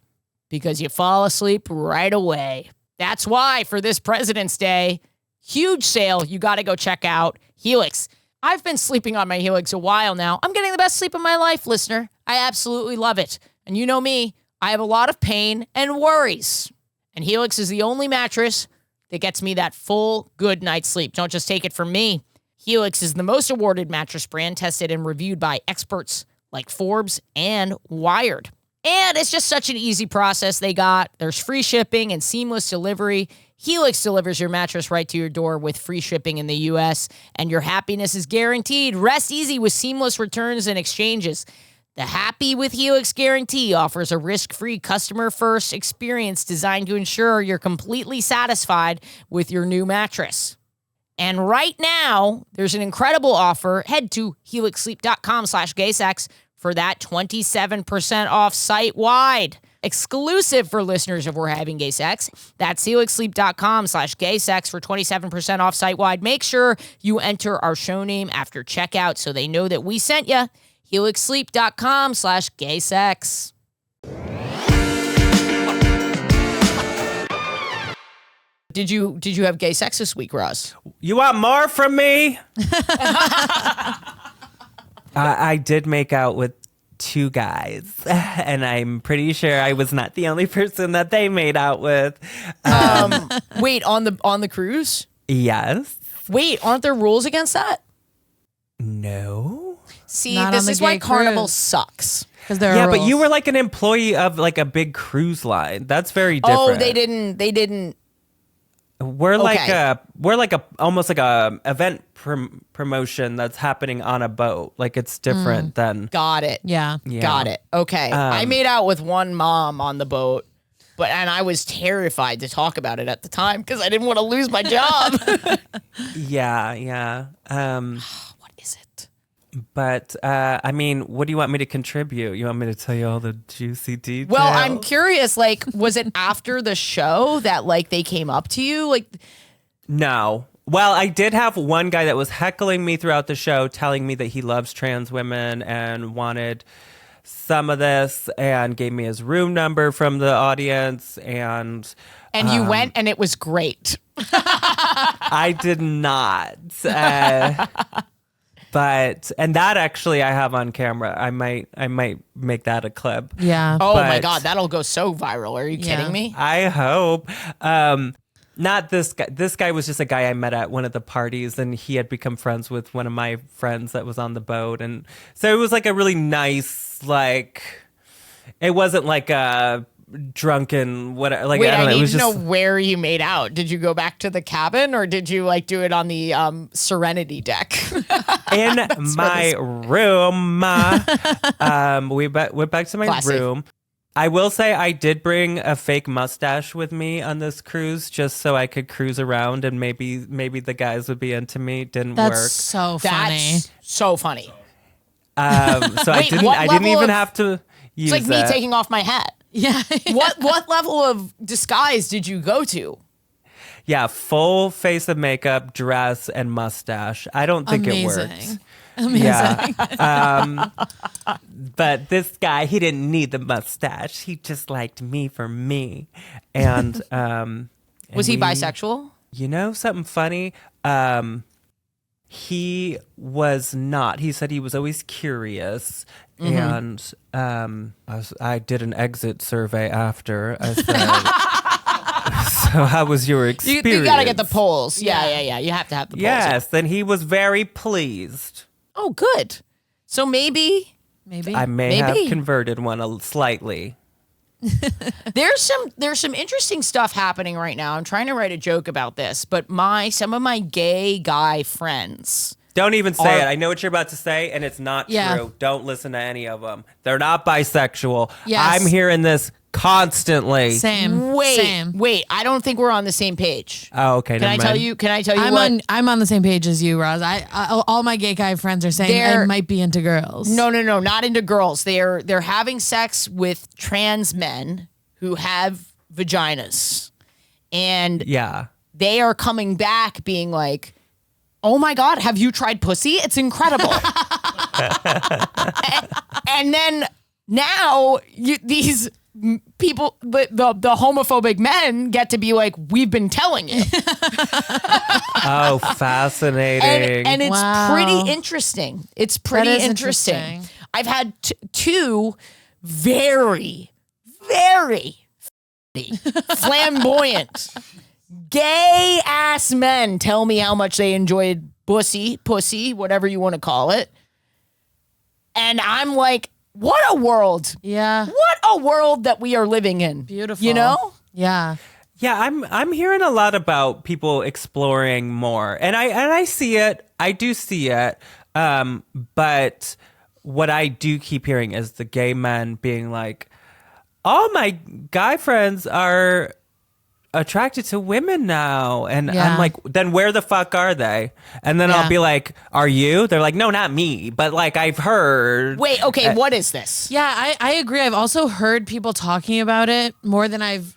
Speaker 3: because you fall asleep right away. That's why for this President's Day, huge sale you got to go check out Helix. I've been sleeping on my Helix a while now. I'm getting the best sleep of my life, listener. I absolutely love it. And you know me, I have a lot of pain and worries. And Helix is the only mattress that gets me that full good night's sleep. Don't just take it from me. Helix is the most awarded mattress brand tested and reviewed by experts like Forbes and Wired. And it's just such an easy process they got. There's free shipping and seamless delivery. Helix delivers your mattress right to your door with free shipping in the U.S., and your happiness is guaranteed. Rest easy with seamless returns and exchanges. The Happy with Helix guarantee offers a risk-free, customer-first experience designed to ensure you're completely satisfied with your new mattress. And right now, there's an incredible offer. Head to helixsleep.com/gaysex for that 27% off site-wide. Exclusive for listeners of We're Having Gay Sex. That's helixsleep.com/gaysex for 27% off site-wide. Make sure you enter our show name after checkout so they know that we sent you. helixsleep.com/gaysex. Did you have gay sex this week, Roz?
Speaker 1: You want more from me? I did make out with 2 guys, and I'm pretty sure I was not the only person that they made out with.
Speaker 3: Wait, on the cruise?
Speaker 1: Yes.
Speaker 3: Wait, aren't there rules against that?
Speaker 1: No.
Speaker 3: See,
Speaker 2: Not
Speaker 3: this
Speaker 2: on the
Speaker 3: is why
Speaker 2: gay
Speaker 3: Carnival
Speaker 2: cruise.
Speaker 3: sucks.
Speaker 2: Because there are
Speaker 1: Yeah, but
Speaker 2: rules.
Speaker 1: you were like an employee of like a big cruise line. That's very different.
Speaker 3: Oh, they didn't.
Speaker 1: We're like
Speaker 3: Okay.
Speaker 1: a almost like a event promotion that's happening on a boat. Like it's different than
Speaker 3: Got it.
Speaker 2: Yeah.
Speaker 1: yeah.
Speaker 3: Got it. Okay. I made out with one mom on the boat, and I was terrified to talk about it at the time because I didn't want to lose my job.
Speaker 1: Yeah.
Speaker 3: What is it?
Speaker 1: But I mean, what do you want me to contribute? You want me to tell you all the juicy details?
Speaker 3: Well, I'm curious. Like, was it after the show that like they came up to you? Like,
Speaker 1: No. Well, I did have one guy that was heckling me throughout the show, telling me that he loves trans women and wanted some of this, and gave me his room number from the audience, and
Speaker 3: you went and it was great.
Speaker 1: I did not. But that actually I have on camera. I might make that a clip.
Speaker 2: Yeah.
Speaker 3: Oh my
Speaker 1: But-
Speaker 3: God, that'll go so viral. Are you
Speaker 2: Yeah.
Speaker 3: kidding me?
Speaker 1: I hope. Not this guy. This guy was just a guy I met at one of the parties, and he had become friends with one of my friends that was on the boat, and so it was like a really nice, like, it wasn't like a drunken whatever. Like
Speaker 3: Wait,
Speaker 1: I don't
Speaker 3: I
Speaker 1: know. It
Speaker 3: need
Speaker 1: was
Speaker 3: to know
Speaker 1: just
Speaker 3: where you made out. Did you go back to the cabin or did you like do it on the Serenity deck?
Speaker 1: in my room. We went back to my
Speaker 3: Classy.
Speaker 1: room. I will say I did bring a fake mustache with me on this cruise just so I could cruise around and maybe the guys would be into me. Didn't
Speaker 2: That's
Speaker 1: work.
Speaker 2: so funny.
Speaker 3: That's so funny.
Speaker 1: So
Speaker 3: Wait,
Speaker 1: I
Speaker 3: what
Speaker 1: didn't
Speaker 3: level
Speaker 1: even
Speaker 3: of-
Speaker 1: have to use
Speaker 3: It's like me
Speaker 1: that.
Speaker 3: taking off my hat.
Speaker 2: Yeah.
Speaker 3: What level of disguise did you go to?
Speaker 1: Yeah, full face of makeup, dress, and mustache. I don't think it worked.
Speaker 2: Amazing. Amazing.
Speaker 1: Yeah. But this guy, he didn't need the mustache. He just liked me for me. And
Speaker 3: Was he
Speaker 1: we-
Speaker 3: bisexual?
Speaker 1: You know something funny? He was not. He said he was always curious. And I did an exit survey after. I said, so how was your experience?
Speaker 3: You gotta get the polls. Yeah. You have to have the polls.
Speaker 1: Yes, then he was very pleased.
Speaker 3: Oh, good. So maybe
Speaker 2: Maybe.
Speaker 1: I may have
Speaker 3: Maybe.
Speaker 1: converted one slightly.
Speaker 3: there's some interesting stuff happening right now. I'm trying to write a joke about this, but some of my gay guy friends.
Speaker 1: Don't even say
Speaker 3: Are-
Speaker 1: it. I know what you're about to say, and it's not
Speaker 2: Yeah.
Speaker 1: true. Don't listen to any of them. They're not bisexual.
Speaker 2: Yes.
Speaker 1: I'm hearing this constantly.
Speaker 2: Same. Same.
Speaker 3: Wait. I don't think we're on the same page.
Speaker 1: Oh, okay.
Speaker 3: Can I tell you? Can I tell you what?
Speaker 2: I'm on the same page as you, Roz. All my gay guy friends are saying I
Speaker 3: They're-
Speaker 2: might be into girls.
Speaker 3: No, not into girls. They're having sex with trans men who have vaginas, and
Speaker 1: Yeah.
Speaker 3: they are coming back being like, "Oh my God, have you tried pussy? It's incredible." and then now these people, the homophobic men get to be like, "We've been telling you,"
Speaker 1: Oh, fascinating.
Speaker 3: and it's
Speaker 2: Wow.
Speaker 3: pretty interesting. It's pretty
Speaker 2: is
Speaker 3: interesting.
Speaker 2: interesting.
Speaker 3: I've had two very, very flamboyant gay ass men tell me how much they enjoyed pussy, whatever you want to call it. And I'm like, what a world.
Speaker 2: Yeah.
Speaker 3: What a world that we are living in.
Speaker 2: Beautiful.
Speaker 3: You know?
Speaker 2: Yeah.
Speaker 1: Yeah, I'm hearing a lot about people exploring more. And I see it. I do see it. But what I do keep hearing is the gay men being like, all my guy friends are attracted to women now. And
Speaker 2: Yeah.
Speaker 1: I'm like, then where the fuck are they? And then
Speaker 2: Yeah.
Speaker 1: I'll be like, are you? They're like, no, not me. But like, I've heard.
Speaker 3: Wait, okay, what is this?
Speaker 2: Yeah, I agree. I've also heard people talking about it more than I've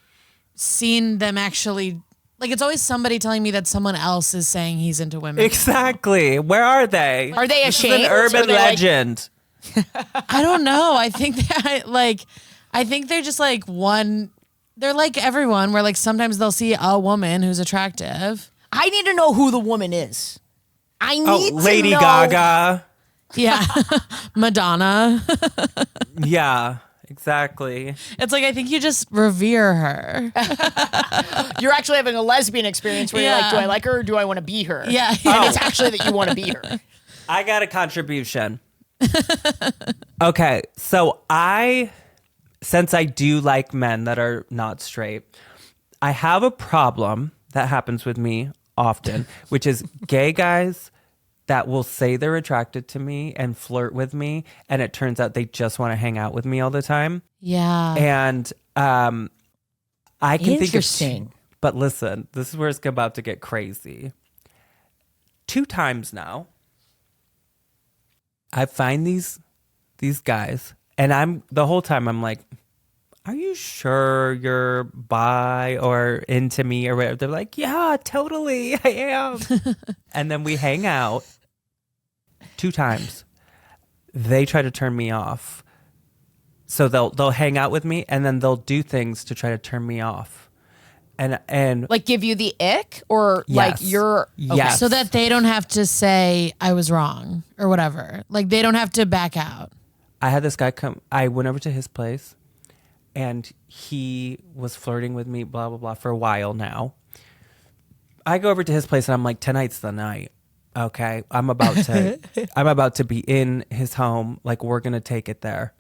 Speaker 2: seen them actually. Like, it's always somebody telling me that someone else is saying he's into women.
Speaker 1: Exactly. Where are they?
Speaker 3: Are they
Speaker 1: This is
Speaker 3: ashamed?
Speaker 1: an
Speaker 3: Or
Speaker 1: urban
Speaker 3: they like-
Speaker 1: legend.
Speaker 2: I don't know. I think I think they're just like one. They're like everyone, where like sometimes they'll see a woman who's attractive.
Speaker 3: I need to know who the woman is. I need to
Speaker 1: Lady
Speaker 3: know.
Speaker 1: Gaga.
Speaker 2: Yeah, Madonna.
Speaker 1: Yeah, exactly.
Speaker 2: It's like I think you just revere her.
Speaker 3: You're actually having a lesbian experience where you're like,
Speaker 2: Yeah.
Speaker 3: do I like her or do I want to be her?
Speaker 2: Yeah.
Speaker 3: And it's actually that you want to be her.
Speaker 1: I got a contribution. Okay, so since I do like men that are not straight, I have a problem that happens with me often, which is gay guys that will say they're attracted to me and flirt with me, and it turns out they just want to hang out with me all the time.
Speaker 2: Yeah.
Speaker 1: And I can think of
Speaker 3: Interesting.
Speaker 1: but listen, this is where it's about to get crazy. 2 times now, I find these guys, and the whole time I'm like, are you sure you're bi or into me or whatever? They're like, yeah, totally, I am. And then we hang out 2 times. They try to turn me off. So they'll hang out with me, and then they'll do things to try to turn me off. And
Speaker 3: Like give you the ick or like
Speaker 1: Yes.
Speaker 3: you're
Speaker 1: Yes.
Speaker 2: So that they don't have to say I was wrong or whatever. Like they don't have to back out.
Speaker 1: I had this guy come. I went over to his place, and he was flirting with me, blah, blah, blah, for a while now. I go over to his place, and I'm like, tonight's the night. Okay, I'm about to be in his home. Like, we're gonna take it there.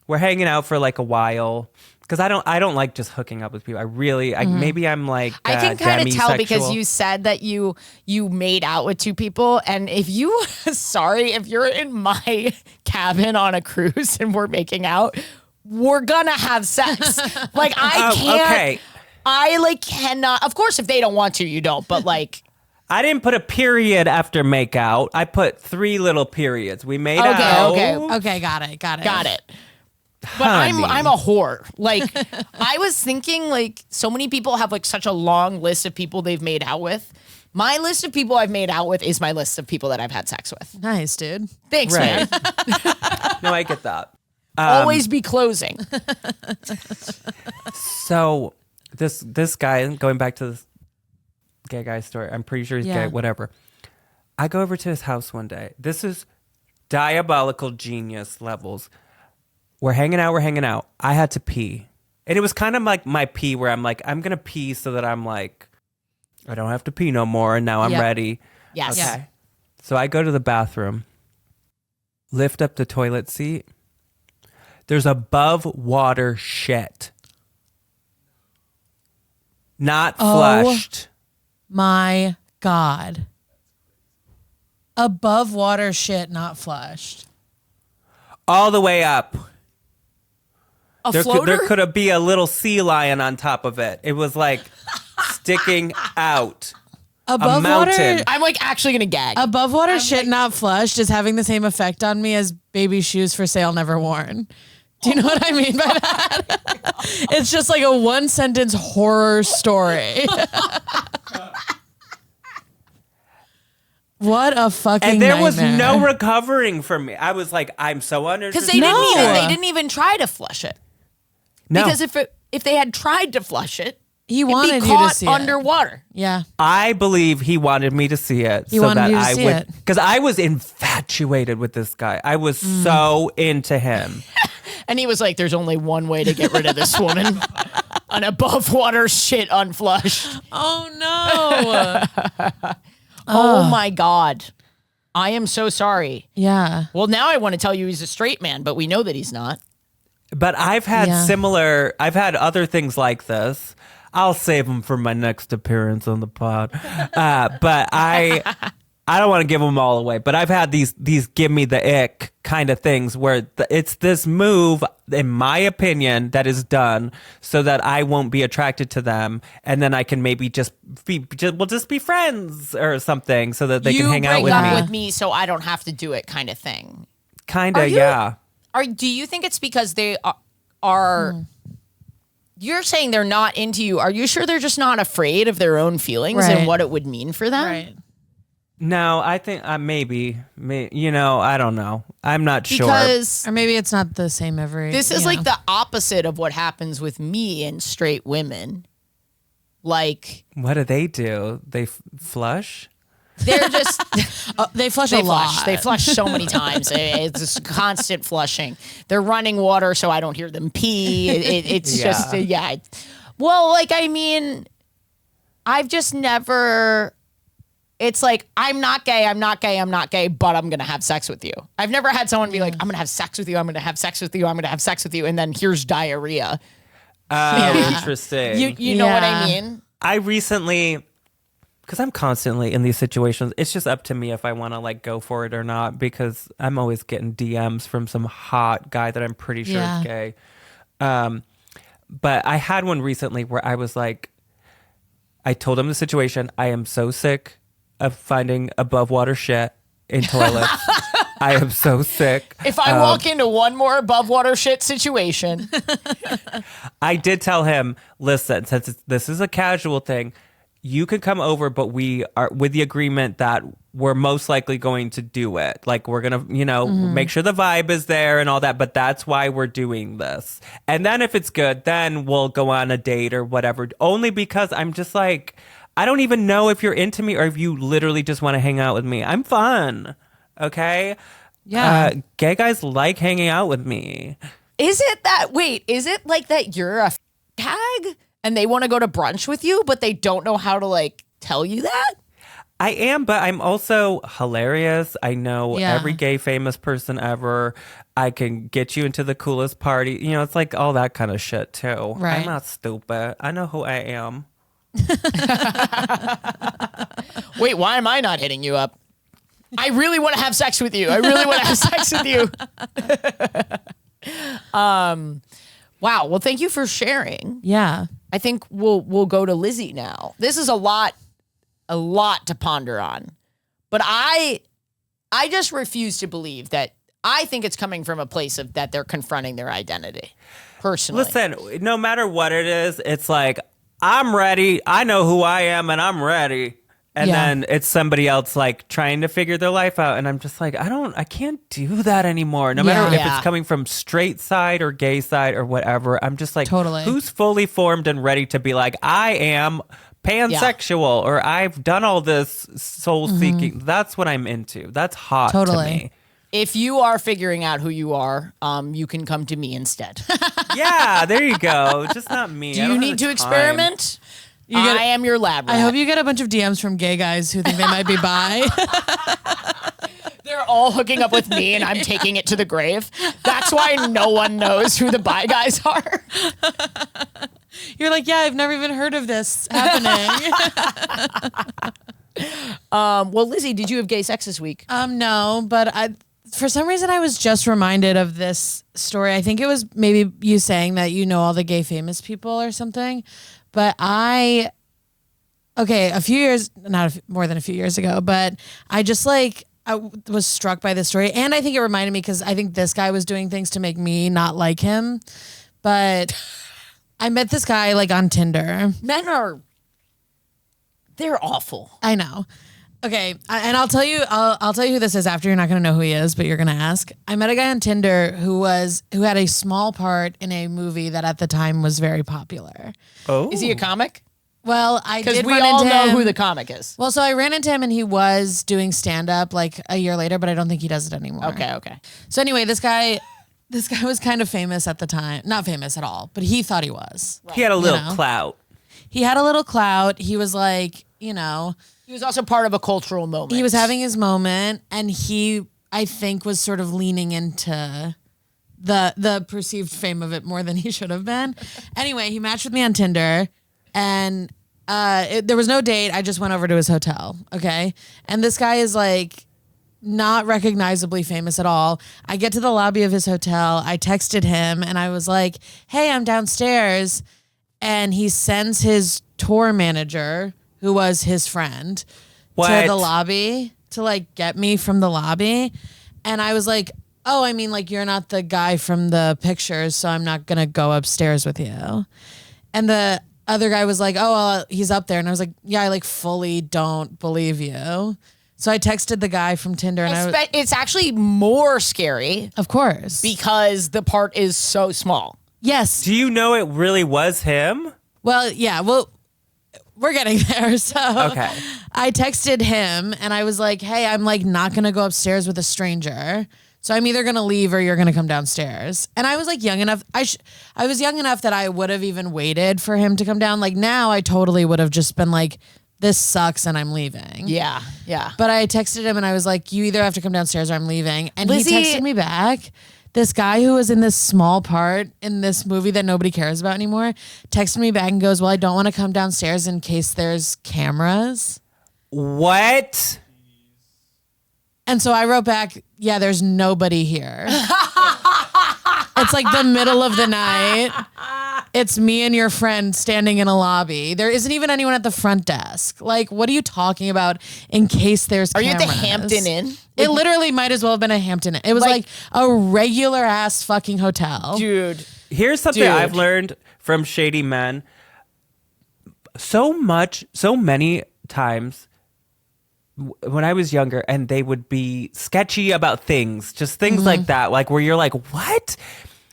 Speaker 1: We're hanging out for like a while because I don't like just hooking up with people. Maybe I'm like
Speaker 3: I can kind of tell because
Speaker 1: demisexual.
Speaker 3: you said that you made out with 2 people, and if you're in my cabin on a cruise and we're making out, we're gonna have sex. Like I can't.
Speaker 1: Okay.
Speaker 3: I like cannot. Of course, if they don't want to, you don't. But like,
Speaker 1: I didn't put a period after make out. I put 3 little periods. We made out.
Speaker 2: Okay, got it.
Speaker 3: But
Speaker 1: Honey.
Speaker 3: I'm a whore. Like I was thinking, like so many people have like such a long list of people they've made out with. My list of people I've made out with is my list of people that I've had sex with.
Speaker 2: Nice, dude.
Speaker 3: Thanks, man.
Speaker 1: Right. No, I get that.
Speaker 3: Always be closing.
Speaker 1: So this guy, going back to this gay guy story, I'm pretty sure he's
Speaker 2: Yeah.
Speaker 1: gay, whatever. I go over to his house one day. This is diabolical genius levels. We're hanging out. I had to pee. And it was kind of like my pee where I'm like, I'm going to pee so that I'm like, I don't have to pee no more. And now I'm
Speaker 2: Yep.
Speaker 1: ready.
Speaker 3: Yes.
Speaker 1: Okay. So I go to the bathroom, lift up the toilet seat. There's above water shit. Not flushed.
Speaker 2: My God. Above water shit, not flushed.
Speaker 1: All the way up.
Speaker 3: A
Speaker 1: There
Speaker 3: floater?
Speaker 1: could have been a little sea lion on top of it. It was like sticking out.
Speaker 2: Above
Speaker 1: mountain.
Speaker 2: water.
Speaker 3: I'm like actually gonna gag.
Speaker 2: Above water shit, not flushed, is having the same effect on me as baby shoes for sale, never worn. Do you know what I mean by that? It's just like a 1-sentence horror story. What a fucking
Speaker 1: And there was
Speaker 2: nightmare.
Speaker 1: no recovering from me. I was like, I'm so under.
Speaker 3: Because they didn't even try to flush it.
Speaker 1: No.
Speaker 3: Because if they had tried to flush it,
Speaker 2: He
Speaker 3: it'd be
Speaker 2: wanted you to
Speaker 3: caught
Speaker 2: see it.
Speaker 3: underwater.
Speaker 2: Yeah.
Speaker 1: I believe he wanted me to see it.
Speaker 2: He wanted you to
Speaker 1: I
Speaker 2: see
Speaker 1: would,
Speaker 2: it.
Speaker 1: because I was infatuated with this guy. I was so into him.
Speaker 3: And he was like, there's only one way to get rid of this woman. An above water shit unflushed.
Speaker 2: Oh no.
Speaker 3: Oh my God. I am so sorry.
Speaker 2: Yeah.
Speaker 3: Well, now I want to tell you he's a straight man, but we know that he's not.
Speaker 1: But I've had I've had other things like this. I'll save them for my next appearance on the pod. But I don't want to give them all away, but I've had these give me the ick kind of things where it's this move, in my opinion, that is done so that I won't be attracted to them, and then I can maybe we'll just be friends or something, so that they can hang out with
Speaker 3: You break
Speaker 1: me.
Speaker 3: up with me so I don't have to do it, kind of thing.
Speaker 1: Kind of, yeah.
Speaker 3: Do you think it's because they are? You're saying they're not into you. Are you sure they're just not afraid of their own feelings and what it would mean for them?
Speaker 2: Right.
Speaker 1: No, I think maybe, I don't know. I'm not sure.
Speaker 3: Because
Speaker 2: Or maybe it's not the same every.
Speaker 3: this is like the opposite of what happens with me and straight women. Like,
Speaker 1: What do? They flush?
Speaker 3: they're just
Speaker 2: they flush
Speaker 3: they
Speaker 2: a
Speaker 3: flush.
Speaker 2: lot.
Speaker 3: They flush so many times. It's just constant flushing. They're running water so I don't hear them pee. It's just Well, like, I mean, I've just never. It's like, I'm not gay, but I'm going to have sex with you. I've never had someone be like, I'm going to have sex with you, I'm going to have sex with you, I'm going to have sex with you, and then here's diarrhea.
Speaker 1: Oh, interesting.
Speaker 3: You know what I mean?
Speaker 1: I recently, because I'm constantly in these situations, it's just up to me if I want to like go for it or not, because I'm always getting DMs from some hot guy that I'm pretty sure is gay. But I had one recently where I was like, I told him the situation. I am so sick of finding above water shit in toilets. I am so sick.
Speaker 3: If I walk into one more above water shit situation.
Speaker 1: I did tell him, listen, since this is a casual thing, you can come over, but we are with the agreement that we're most likely going to do it. Like, we're going to, make sure the vibe is there and all that, but that's why we're doing this. And then if it's good, then we'll go on a date or whatever. Only because I'm just like, I don't even know if you're into me or if you literally just want to hang out with me. I'm fun. Okay?
Speaker 2: Yeah.
Speaker 1: Gay guys like hanging out with me.
Speaker 3: Is it like that you're a tag and they want to go to brunch with you, but they don't know how to like tell you that?
Speaker 1: I am, but I'm also hilarious. I know every gay famous person ever. I can get you into the coolest party. It's like all that kind of shit too.
Speaker 2: Right.
Speaker 1: I'm not stupid. I know who I am.
Speaker 3: Wait, why am I not hitting you up? I really want to have sex with you. Wow. Well, thank you for sharing.
Speaker 2: Yeah.
Speaker 3: I think we'll go to Lizzy now. This is a lot to ponder on. But I just refuse to believe that. I think it's coming from a place of that they're confronting their identity. Personally.
Speaker 1: Listen, no matter what it is, it's like, I'm ready. I know who I am and I'm ready. And then it's somebody else like trying to figure their life out. And I'm just like, I can't do that anymore. No matter if it's coming from straight side or gay side or whatever. I'm just like, who's fully formed and ready to be like, I am pansexual or I've done all this soul seeking. That's what I'm into. That's hot to me.
Speaker 3: If you are figuring out who you are, you can come to me instead.
Speaker 1: Yeah, there you go. Just not me.
Speaker 3: Do you need to experiment? I am your lab rat.
Speaker 2: I hope you get a bunch of DMs from gay guys who think they might be bi.
Speaker 3: They're all hooking up with me and I'm taking it to the grave. That's why no one knows who the bi guys are.
Speaker 2: You're like, yeah, I've never even heard of this happening.
Speaker 3: Well, Lizzy, did you have gay sex this week?
Speaker 2: No, but for some reason I was just reminded of this story. I think it was maybe you saying that you know all the gay famous people or something. But a few years, more than a few years ago, but I just I was struck by this story. And I think it reminded me because I think this guy was doing things to make me not like him. But I met this guy on Tinder.
Speaker 3: Men they're awful.
Speaker 2: I know. Okay, and I'll tell you who this is after. You're not going to know who he is, but you're going to ask. I met a guy on Tinder who had a small part in a movie that at the time was very popular.
Speaker 1: Oh,
Speaker 3: is he a comic?
Speaker 2: Well, I did
Speaker 3: we
Speaker 2: run
Speaker 3: all
Speaker 2: into
Speaker 3: know
Speaker 2: him.
Speaker 3: who the comic is.
Speaker 2: Well, so I ran into him and he was doing stand up a year later, but I don't think he does it anymore.
Speaker 3: Okay.
Speaker 2: So anyway, this guy This guy was kind of famous at the time. Not famous at all, but he thought he was.
Speaker 1: He had a little
Speaker 2: know?
Speaker 1: clout.
Speaker 2: He had a little clout. He was like, you know,
Speaker 3: He was also part of a cultural moment.
Speaker 2: he was having his moment, and he, I think, was sort of leaning into the perceived fame of it more than he should have been. Anyway, he matched with me on Tinder, and there was no date. I just went over to his hotel. Okay, and this guy is like not recognizably famous at all. I get to the lobby of his hotel. I texted him, and I was like, "Hey, I'm downstairs," and he sends his tour manager, who was his friend, to
Speaker 1: What?
Speaker 2: the lobby to like get me from the lobby. And I was like, oh, I mean, like, you're not the guy from the pictures, so I'm not going to go upstairs with you. And the other guy was like, oh, well, he's up there. And I was like, yeah, I like fully don't believe you. So I texted the guy from Tinder, and
Speaker 3: It's actually more scary
Speaker 2: of course.
Speaker 3: because the part is so small.
Speaker 2: Yes.
Speaker 1: Do you know it really was him?
Speaker 2: Well, yeah. Well, we're getting there. So
Speaker 1: Okay.
Speaker 2: I texted him, and I was like, hey, I'm like not going to go upstairs with a stranger. So I'm either going to leave or you're going to come downstairs. And I was like young enough. I was young enough that I would have even waited for him to come down. Like now I totally would have just been like, this sucks and I'm leaving.
Speaker 3: Yeah, yeah.
Speaker 2: But I texted him and I was like, you either have to come downstairs or I'm leaving. And
Speaker 3: Lizzy-
Speaker 2: he texted me back. This guy who was in this small part in this movie that nobody cares about anymore texted me back and goes, well, I don't want to come downstairs in case there's cameras.
Speaker 1: What?
Speaker 2: And so I wrote back, yeah, there's nobody here. It's like the middle of the night. It's me and your friend standing in a lobby. There isn't even anyone at the front desk. Like, what are you talking about in case there's
Speaker 3: Are you
Speaker 2: cameras?
Speaker 3: at the Hampton Inn?
Speaker 2: It literally might as well have been a Hampton Inn. It was like a regular ass fucking hotel.
Speaker 3: Dude.
Speaker 1: Here's something
Speaker 3: Dude.
Speaker 1: I've learned from shady men. So many times when I was younger, and they would be sketchy about things, just things like that, like where you're like, what?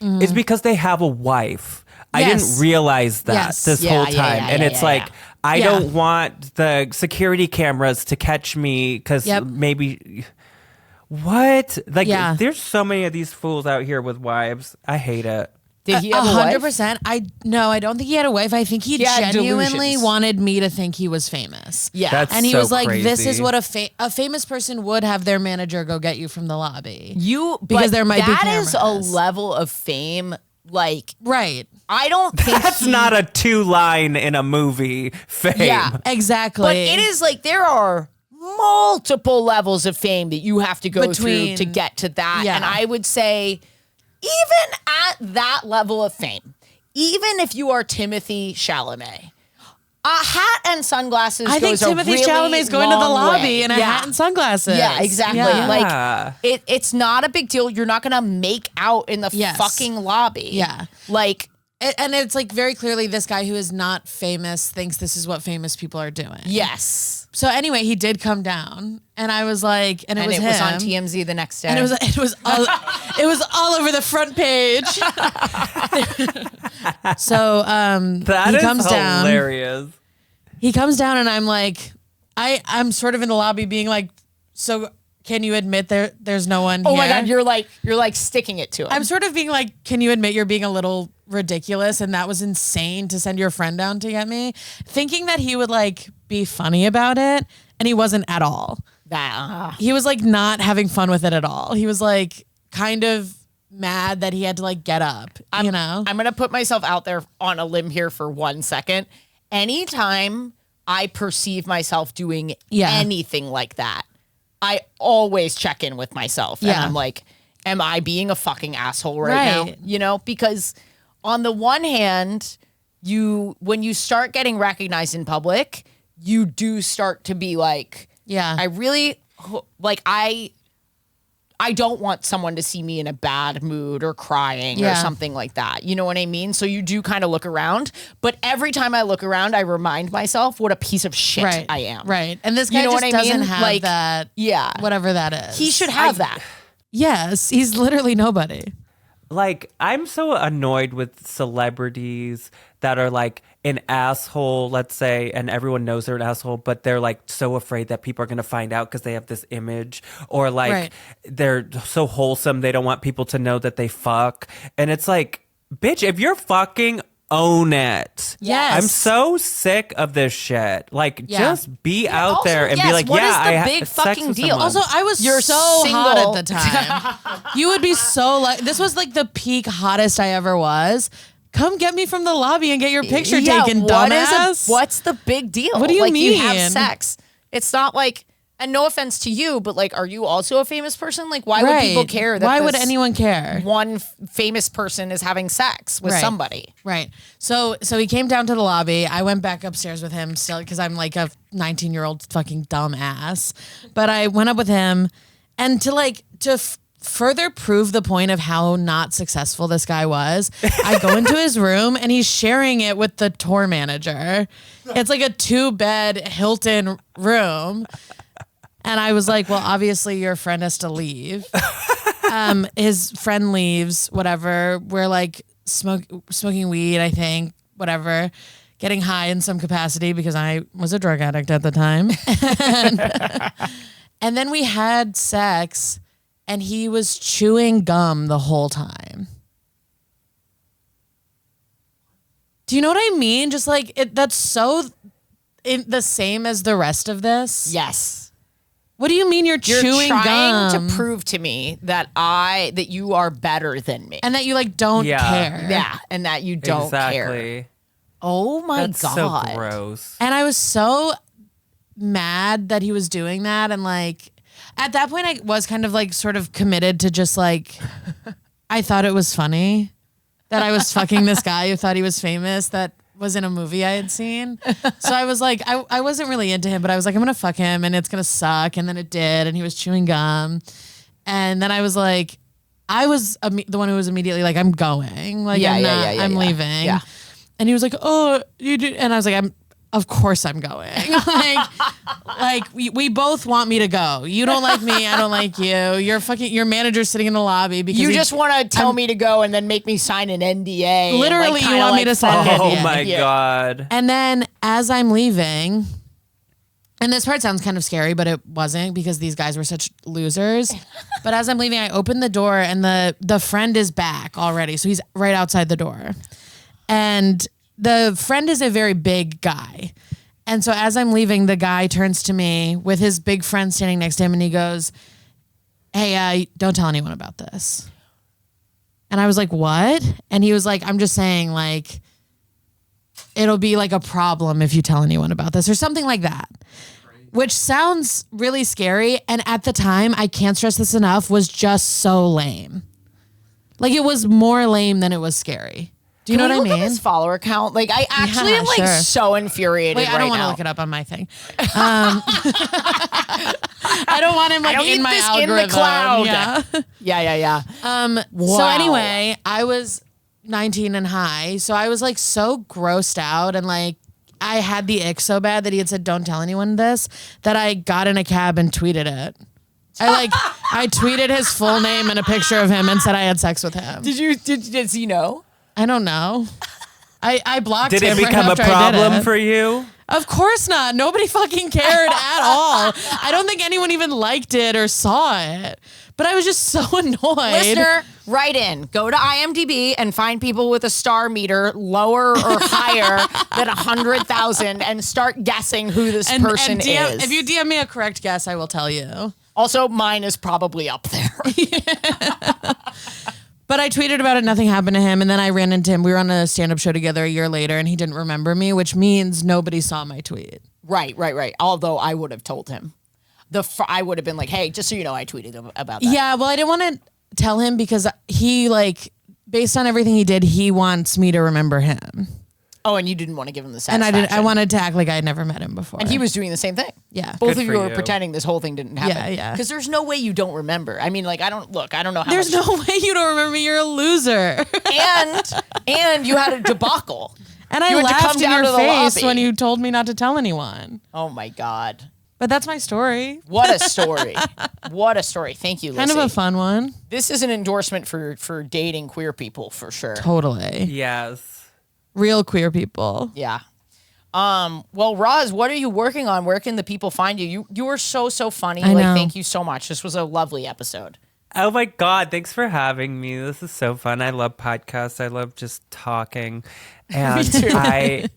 Speaker 1: It's because they have a wife. I
Speaker 2: Yes.
Speaker 1: didn't realize that
Speaker 2: Yes.
Speaker 1: this
Speaker 3: Yeah,
Speaker 1: whole
Speaker 3: yeah,
Speaker 1: time.
Speaker 3: yeah,
Speaker 1: and
Speaker 3: yeah,
Speaker 1: it's
Speaker 3: yeah,
Speaker 1: like,
Speaker 3: yeah.
Speaker 1: I
Speaker 2: Yeah.
Speaker 1: don't want the security cameras to catch me because
Speaker 2: Yep.
Speaker 1: maybe. What? Like,
Speaker 2: Yeah.
Speaker 1: there's so many of these fools out here with wives. I hate it.
Speaker 3: Did he have a wife?
Speaker 2: 100%. I don't think he had a wife. I think he
Speaker 3: had
Speaker 2: genuinely
Speaker 3: delusions.
Speaker 2: wanted me to think he was famous.
Speaker 3: Yeah.
Speaker 1: That's
Speaker 2: And he
Speaker 1: so
Speaker 2: was like, this
Speaker 1: crazy.
Speaker 2: is what a famous person would have their manager go get you from the lobby.
Speaker 3: Because
Speaker 2: Because there might be
Speaker 3: that is a
Speaker 2: cameras.
Speaker 3: level of fame. Like,
Speaker 2: Right.
Speaker 3: I don't think
Speaker 1: That's not a 2-line in a movie fame.
Speaker 3: Yeah.
Speaker 2: Exactly.
Speaker 3: But it is like there are multiple levels of fame that you have to go through
Speaker 2: Between-
Speaker 3: to get to that.
Speaker 2: Yeah.
Speaker 3: And I would say, even at that level of fame, even if you are Timothy Chalamet, a hat and sunglasses
Speaker 2: I think
Speaker 3: goes a
Speaker 2: Timothy
Speaker 3: really
Speaker 2: Chalamet's going to the
Speaker 3: long
Speaker 2: lobby
Speaker 3: way.
Speaker 2: in a
Speaker 3: Yeah.
Speaker 2: hat and sunglasses.
Speaker 3: Yeah, exactly.
Speaker 2: Yeah.
Speaker 3: Like it's not a big deal. You're not gonna make out in the
Speaker 2: Yes.
Speaker 3: fucking lobby.
Speaker 2: Yeah.
Speaker 3: Like,
Speaker 2: And it's like very clearly this guy who is not famous thinks this is what famous people are doing.
Speaker 3: yes.
Speaker 2: So anyway, he did come down, and I was like, and it
Speaker 3: And
Speaker 2: was
Speaker 3: it
Speaker 2: him.
Speaker 3: was on TMZ the next day.
Speaker 2: And it was all over the front page. So
Speaker 1: That
Speaker 2: he
Speaker 1: is
Speaker 2: comes down.
Speaker 1: hilarious.
Speaker 2: He comes down, and I'm like, I'm sort of in the lobby being like, so can you admit there's no one
Speaker 3: oh
Speaker 2: here?
Speaker 3: my God, you're like sticking it to him.
Speaker 2: I'm sort of being like, can you admit you're being a little ridiculous and that was insane to send your friend down to get me? Thinking that he would like be funny about it, and he wasn't at all. He was like not having fun with it at all. He was like kind of mad that he had to like get up, you know?
Speaker 3: I'm gonna put myself out there on a limb here for 1 second. Anytime I perceive myself doing
Speaker 2: Yeah.
Speaker 3: anything like that, I always check in with myself. And
Speaker 2: Yeah.
Speaker 3: I'm like, am I being a fucking asshole right now?
Speaker 2: Right.
Speaker 3: You know, because on the one hand, when you start getting recognized in public, you do start to be like,
Speaker 2: Yeah.
Speaker 3: I really like I don't want someone to see me in a bad mood or crying or
Speaker 2: Yeah.
Speaker 3: something like that. You know what I mean? So you do kind of look around, but every time I look around, I remind myself what a piece of shit
Speaker 2: Right.
Speaker 3: I am.
Speaker 2: Right. And this guy
Speaker 3: You know
Speaker 2: just
Speaker 3: what I mean?
Speaker 2: doesn't have
Speaker 3: Like,
Speaker 2: that,
Speaker 3: Yeah.
Speaker 2: whatever that is.
Speaker 3: He should have that.
Speaker 2: Yes. He's literally nobody.
Speaker 1: Like, I'm so annoyed with celebrities that are like an asshole, let's say, and everyone knows they're an asshole, but they're like so afraid that people are going to find out because they have this image, or like
Speaker 2: Right.
Speaker 1: they're so wholesome they don't want people to know that they fuck. And it's like, bitch, if you're fucking, own it.
Speaker 2: Yes.
Speaker 1: I'm so sick of this shit. Like,
Speaker 2: Yeah.
Speaker 1: just be out
Speaker 3: Also,
Speaker 1: there and be
Speaker 3: yes,
Speaker 1: like,
Speaker 3: what is
Speaker 1: yeah,
Speaker 3: the
Speaker 1: I had
Speaker 3: big
Speaker 1: sex
Speaker 3: fucking
Speaker 1: with
Speaker 3: deal?
Speaker 1: someone.
Speaker 2: Also, I was
Speaker 3: You're
Speaker 2: so hot
Speaker 3: single.
Speaker 2: at the time. You would be so like, this was like the peak hottest I ever was. Come get me from the lobby and get your picture taken, dumbass.
Speaker 3: What's the big deal?
Speaker 2: What do you
Speaker 3: like, You have
Speaker 2: mean?
Speaker 3: sex. It's not like, and no offense to you, but like, are you also a famous person? Like, why would people care? That
Speaker 2: Why would
Speaker 3: this
Speaker 2: anyone care?
Speaker 3: one famous person is having sex with
Speaker 2: Right.
Speaker 3: somebody?
Speaker 2: Right. So he came down to the lobby. I went back upstairs with him still because I'm like a 19-year-old fucking dumb ass. But I went up with him, and to further prove the point of how not successful this guy was, I go into his room and he's sharing it with the tour manager. It's like a 2-bed Hilton room. And I was like, well, obviously your friend has to leave. His friend leaves, whatever. We're like smoking weed, I think, whatever. Getting high in some capacity because I was a drug addict at the time. And then we had sex and he was chewing gum the whole time. Do you know what I mean? Just like that's so the same as the rest of this.
Speaker 3: Yes.
Speaker 2: What do you mean you're chewing
Speaker 3: trying
Speaker 2: gum?
Speaker 3: to prove to me that you are better than me.
Speaker 2: And that you like don't
Speaker 1: Yeah.
Speaker 2: care.
Speaker 3: Yeah, and that you don't care.
Speaker 1: Exactly.
Speaker 3: Oh my
Speaker 1: That's
Speaker 3: God.
Speaker 1: so gross.
Speaker 2: And I was so mad that he was doing that. And like at that point I was kind of like sort of committed to just like I thought it was funny that I was fucking this guy who thought he was famous that was in a movie I had seen. So I was like, I wasn't really into him, but I was like, I'm gonna fuck him and it's gonna suck. And then it did, and he was chewing gum. And then I was like, I was the one who was immediately like, I'm going. Like, I'm leaving.
Speaker 3: Yeah.
Speaker 2: And he was like, oh, you did. And I was like, of course I'm going. like we both want me to go. You don't like me, I don't like you. Your manager's sitting in the lobby because
Speaker 3: You just want to tell me to go and then make me sign an NDA.
Speaker 2: Literally,
Speaker 3: and,
Speaker 2: you want me to sign an
Speaker 1: Oh
Speaker 2: NDA.
Speaker 1: my
Speaker 3: Yeah.
Speaker 1: God.
Speaker 2: And then as I'm leaving, and this part sounds kind of scary, but it wasn't because these guys were such losers. But as I'm leaving, I open the door and the friend is back already. So he's right outside the door. And the friend is a very big guy. And so as I'm leaving, the guy turns to me with his big friend standing next to him and he goes, hey, don't tell anyone about this. And I was like, what? And he was like, I'm just saying, like, it'll be like a problem if you tell anyone about this or something like that. Which sounds really scary. And at the time, I can't stress this enough, was just so lame. Like it was more lame than it was scary. Do you know what I
Speaker 3: Look
Speaker 2: mean?
Speaker 3: at his follower count. Like I actually am like
Speaker 2: sure.
Speaker 3: so infuriated
Speaker 2: Wait, I don't
Speaker 3: right
Speaker 2: want to
Speaker 3: now.
Speaker 2: look it up on my thing. I don't want him like
Speaker 3: I don't
Speaker 2: in
Speaker 3: need
Speaker 2: my
Speaker 3: this
Speaker 2: algorithm.
Speaker 3: in the cloud.
Speaker 2: Yeah.
Speaker 3: Yeah.
Speaker 2: So
Speaker 3: Wow.
Speaker 2: anyway, I was 19 and high, so I was like so grossed out and like I had the ick so bad that he had said, don't tell anyone this, that I got in a cab and tweeted it. I tweeted his full name and a picture of him and said I had sex with him.
Speaker 3: Does he know?
Speaker 2: I don't know. I blocked
Speaker 1: Did
Speaker 2: him
Speaker 1: it
Speaker 2: right
Speaker 1: become a
Speaker 2: after I did
Speaker 1: problem
Speaker 2: it.
Speaker 1: for you?
Speaker 2: Of course not. Nobody fucking cared at all. I don't think anyone even liked it or saw it. But I was just so annoyed.
Speaker 3: Listener, write in. Go to IMDb and find people with a star meter lower or higher than 100,000 and start guessing who this person
Speaker 2: DM,
Speaker 3: is.
Speaker 2: if you DM me a correct guess, I will tell you.
Speaker 3: Also, mine is probably up there.
Speaker 2: But I tweeted about it. Nothing happened to him. And then I ran into him. We were on a stand-up show together a year later and he didn't remember me, which means nobody saw my tweet.
Speaker 3: Right. Although I would have told him. I would have been like, hey, just so you know, I tweeted about that.
Speaker 2: Yeah, well, I didn't want to tell him because he, like, based on everything he did, he wants me to remember him.
Speaker 3: Oh, and you didn't want to give him the
Speaker 2: And
Speaker 3: satisfaction.
Speaker 2: I wanted to act like I had never met him before.
Speaker 3: And he was doing the same thing.
Speaker 2: Yeah.
Speaker 3: Both
Speaker 1: Good
Speaker 3: of you
Speaker 1: for
Speaker 3: were
Speaker 1: you.
Speaker 3: pretending this whole thing didn't happen.
Speaker 2: Yeah.
Speaker 3: Because there's no way you don't remember. I mean, like, I don't know how
Speaker 2: There's
Speaker 3: much.
Speaker 2: no way you don't remember me. You're a loser.
Speaker 3: And you had a debacle.
Speaker 2: And I
Speaker 3: You had to
Speaker 2: laughed
Speaker 3: come
Speaker 2: in
Speaker 3: down
Speaker 2: your
Speaker 3: to the
Speaker 2: face
Speaker 3: lobby.
Speaker 2: when you told me not to tell anyone.
Speaker 3: Oh my God.
Speaker 2: But that's my story.
Speaker 3: What a story. What a story. Thank you, Lizzy.
Speaker 2: Kind of a fun one.
Speaker 3: This is an endorsement for dating queer people for sure.
Speaker 2: Totally.
Speaker 1: Yes.
Speaker 2: Real queer people.
Speaker 3: Yeah. Well, Roz, what are you working on? Where can the people find you? You were so funny.
Speaker 2: I know.
Speaker 3: Thank you so much. This was a lovely episode.
Speaker 1: Oh my God, thanks for having me. This is so fun. I love podcasts. I love just talking. And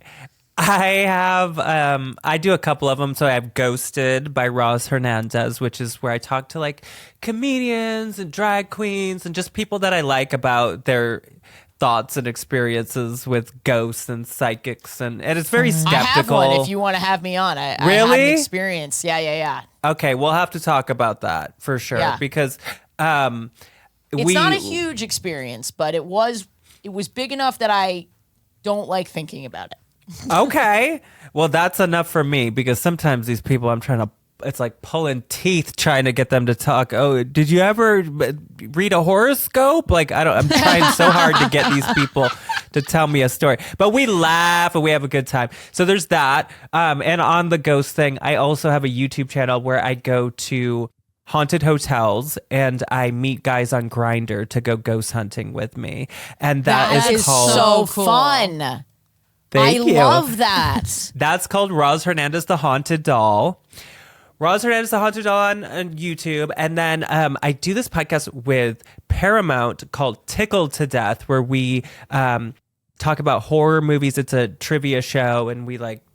Speaker 1: I do a couple of them. So I have Ghosted by Roz Hernandez, which is where I talk to like comedians and drag queens and just people that I like about their thoughts and experiences with ghosts and psychics. And it's very skeptical.
Speaker 3: I have one if you want to have me on. I
Speaker 1: Really?
Speaker 3: have an experience. Yeah.
Speaker 1: Okay, we'll have to talk about that for sure.
Speaker 3: Yeah.
Speaker 1: Because
Speaker 3: It's not a huge experience, but it was big enough that I don't like thinking about it.
Speaker 1: Okay. Well, that's enough for me because sometimes these people it's like pulling teeth trying to get them to talk. Oh, did you ever read a horoscope? Like, I'm trying so hard to get these people to tell me a story, but we laugh and we have a good time. So there's that. And on the ghost thing, I also have a YouTube channel where I go to haunted hotels and I meet guys on Grindr to go ghost hunting with me. And that is called
Speaker 3: so
Speaker 2: cool.
Speaker 3: fun.
Speaker 1: Thank you.
Speaker 3: Love that.
Speaker 1: That's called Roz Hernandez, the Haunted Doll. Roz Hernandez, the Haunted Doll on YouTube. And then I do this podcast with Paramount called Tickled to Death, where we talk about horror movies. It's a trivia show, and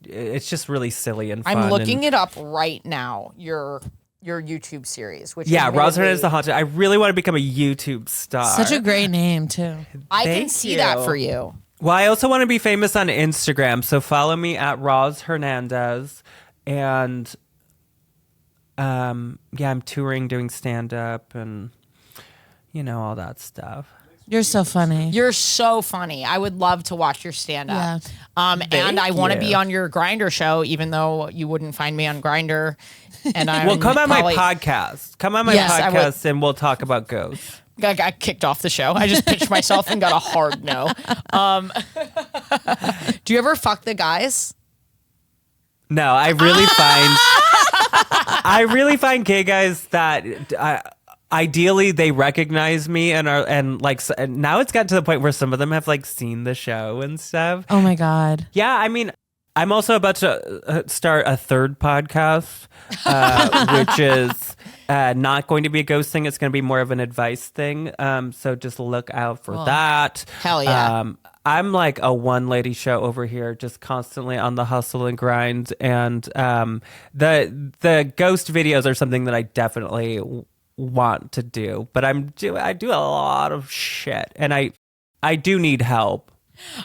Speaker 1: it's just really silly and fun.
Speaker 3: I'm looking it up right now. Your YouTube series, which
Speaker 1: Roz Hernandez, the Haunted. I really want to become a YouTube star.
Speaker 2: Such a great name, too.
Speaker 3: I can
Speaker 1: Thank
Speaker 3: see
Speaker 1: you.
Speaker 3: that for you.
Speaker 1: Well, I also want to be famous on Instagram, so follow me at Roz Hernandez. And I'm touring, doing stand-up, and all that stuff.
Speaker 2: You're so funny.
Speaker 3: You're so funny. I would love to watch your stand-up.
Speaker 2: Yeah.
Speaker 3: And I want to
Speaker 1: you.
Speaker 3: be on your Grindr show, even though you wouldn't find me on Grindr. And I
Speaker 1: Well, come on my podcast. Come on my
Speaker 3: Yes, I would.
Speaker 1: podcast, and we'll talk about ghosts.
Speaker 3: I got kicked off the show. I just pitched myself and got a hard no. Do you ever fuck the guys?
Speaker 1: No, I really find gay guys that ideally they recognize me and now it's gotten to the point where some of them have seen the show and stuff.
Speaker 2: Oh, my God.
Speaker 1: Yeah, I mean, I'm also about to start a third podcast, which is not going to be a ghost thing. It's going to be more of an advice thing. So just look out for that.
Speaker 3: Hell yeah.
Speaker 1: I'm like a one lady show over here, just constantly on the hustle and grind. And the ghost videos are something that I definitely want to do. But I do a lot of shit, and I do need help.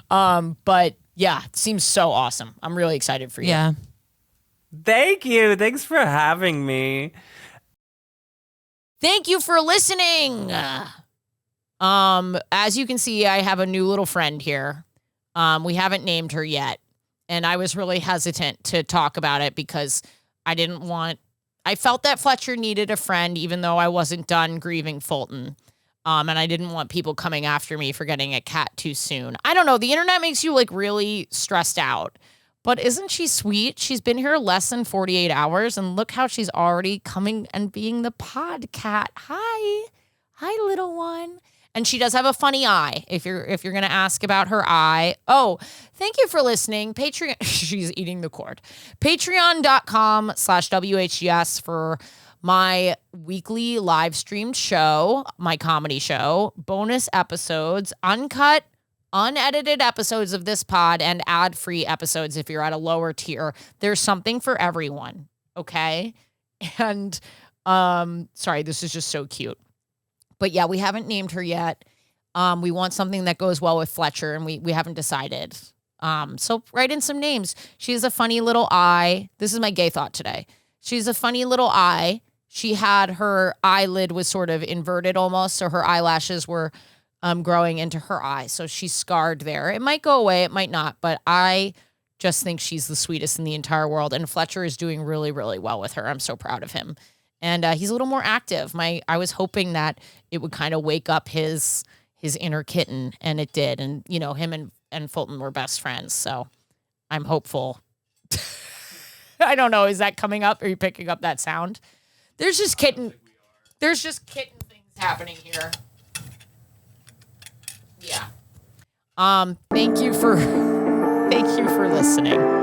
Speaker 3: But yeah, it seems so awesome. I'm really excited for you.
Speaker 2: Yeah.
Speaker 1: Thank you. Thanks for having me.
Speaker 3: Thank you for listening. As you can see, I have a new little friend here. We haven't named her yet. And I was really hesitant to talk about it because I felt that Fletcher needed a friend, even though I wasn't done grieving Fulton. And I didn't want people coming after me for getting a cat too soon. I don't know. The internet makes you really stressed out. But isn't she sweet? She's been here less than 48 hours, and look how she's already coming and being the pod cat. Hi. Hi, little one. And she does have a funny eye, if you're going to ask about her eye. Oh, thank you for listening. Patreon. She's eating the cord. Patreon.com/WHGS for my weekly live streamed show, my comedy show, bonus episodes, uncut, unedited episodes of this pod, and ad-free episodes if you're at a lower tier. There's something for everyone, okay? And sorry, this is just so cute. But yeah, we haven't named her yet. We want something that goes well with Fletcher, and we haven't decided. So write in some names. She has a funny little eye. This is my gay thought today. She's a funny little eye. She had her eyelid was sort of inverted almost, so her eyelashes were growing into her eye. So she's scarred there. It might go away, it might not, but I just think she's the sweetest in the entire world. And Fletcher is doing really, really well with her. I'm so proud of him. And he's a little more active. I was hoping that it would kind of wake up his inner kitten, and it did. And, him and Fulton were best friends. So I'm hopeful. I don't know. Is that coming up? Are you picking up that sound? There's just kitten things happening here. Yeah. Thank you for listening.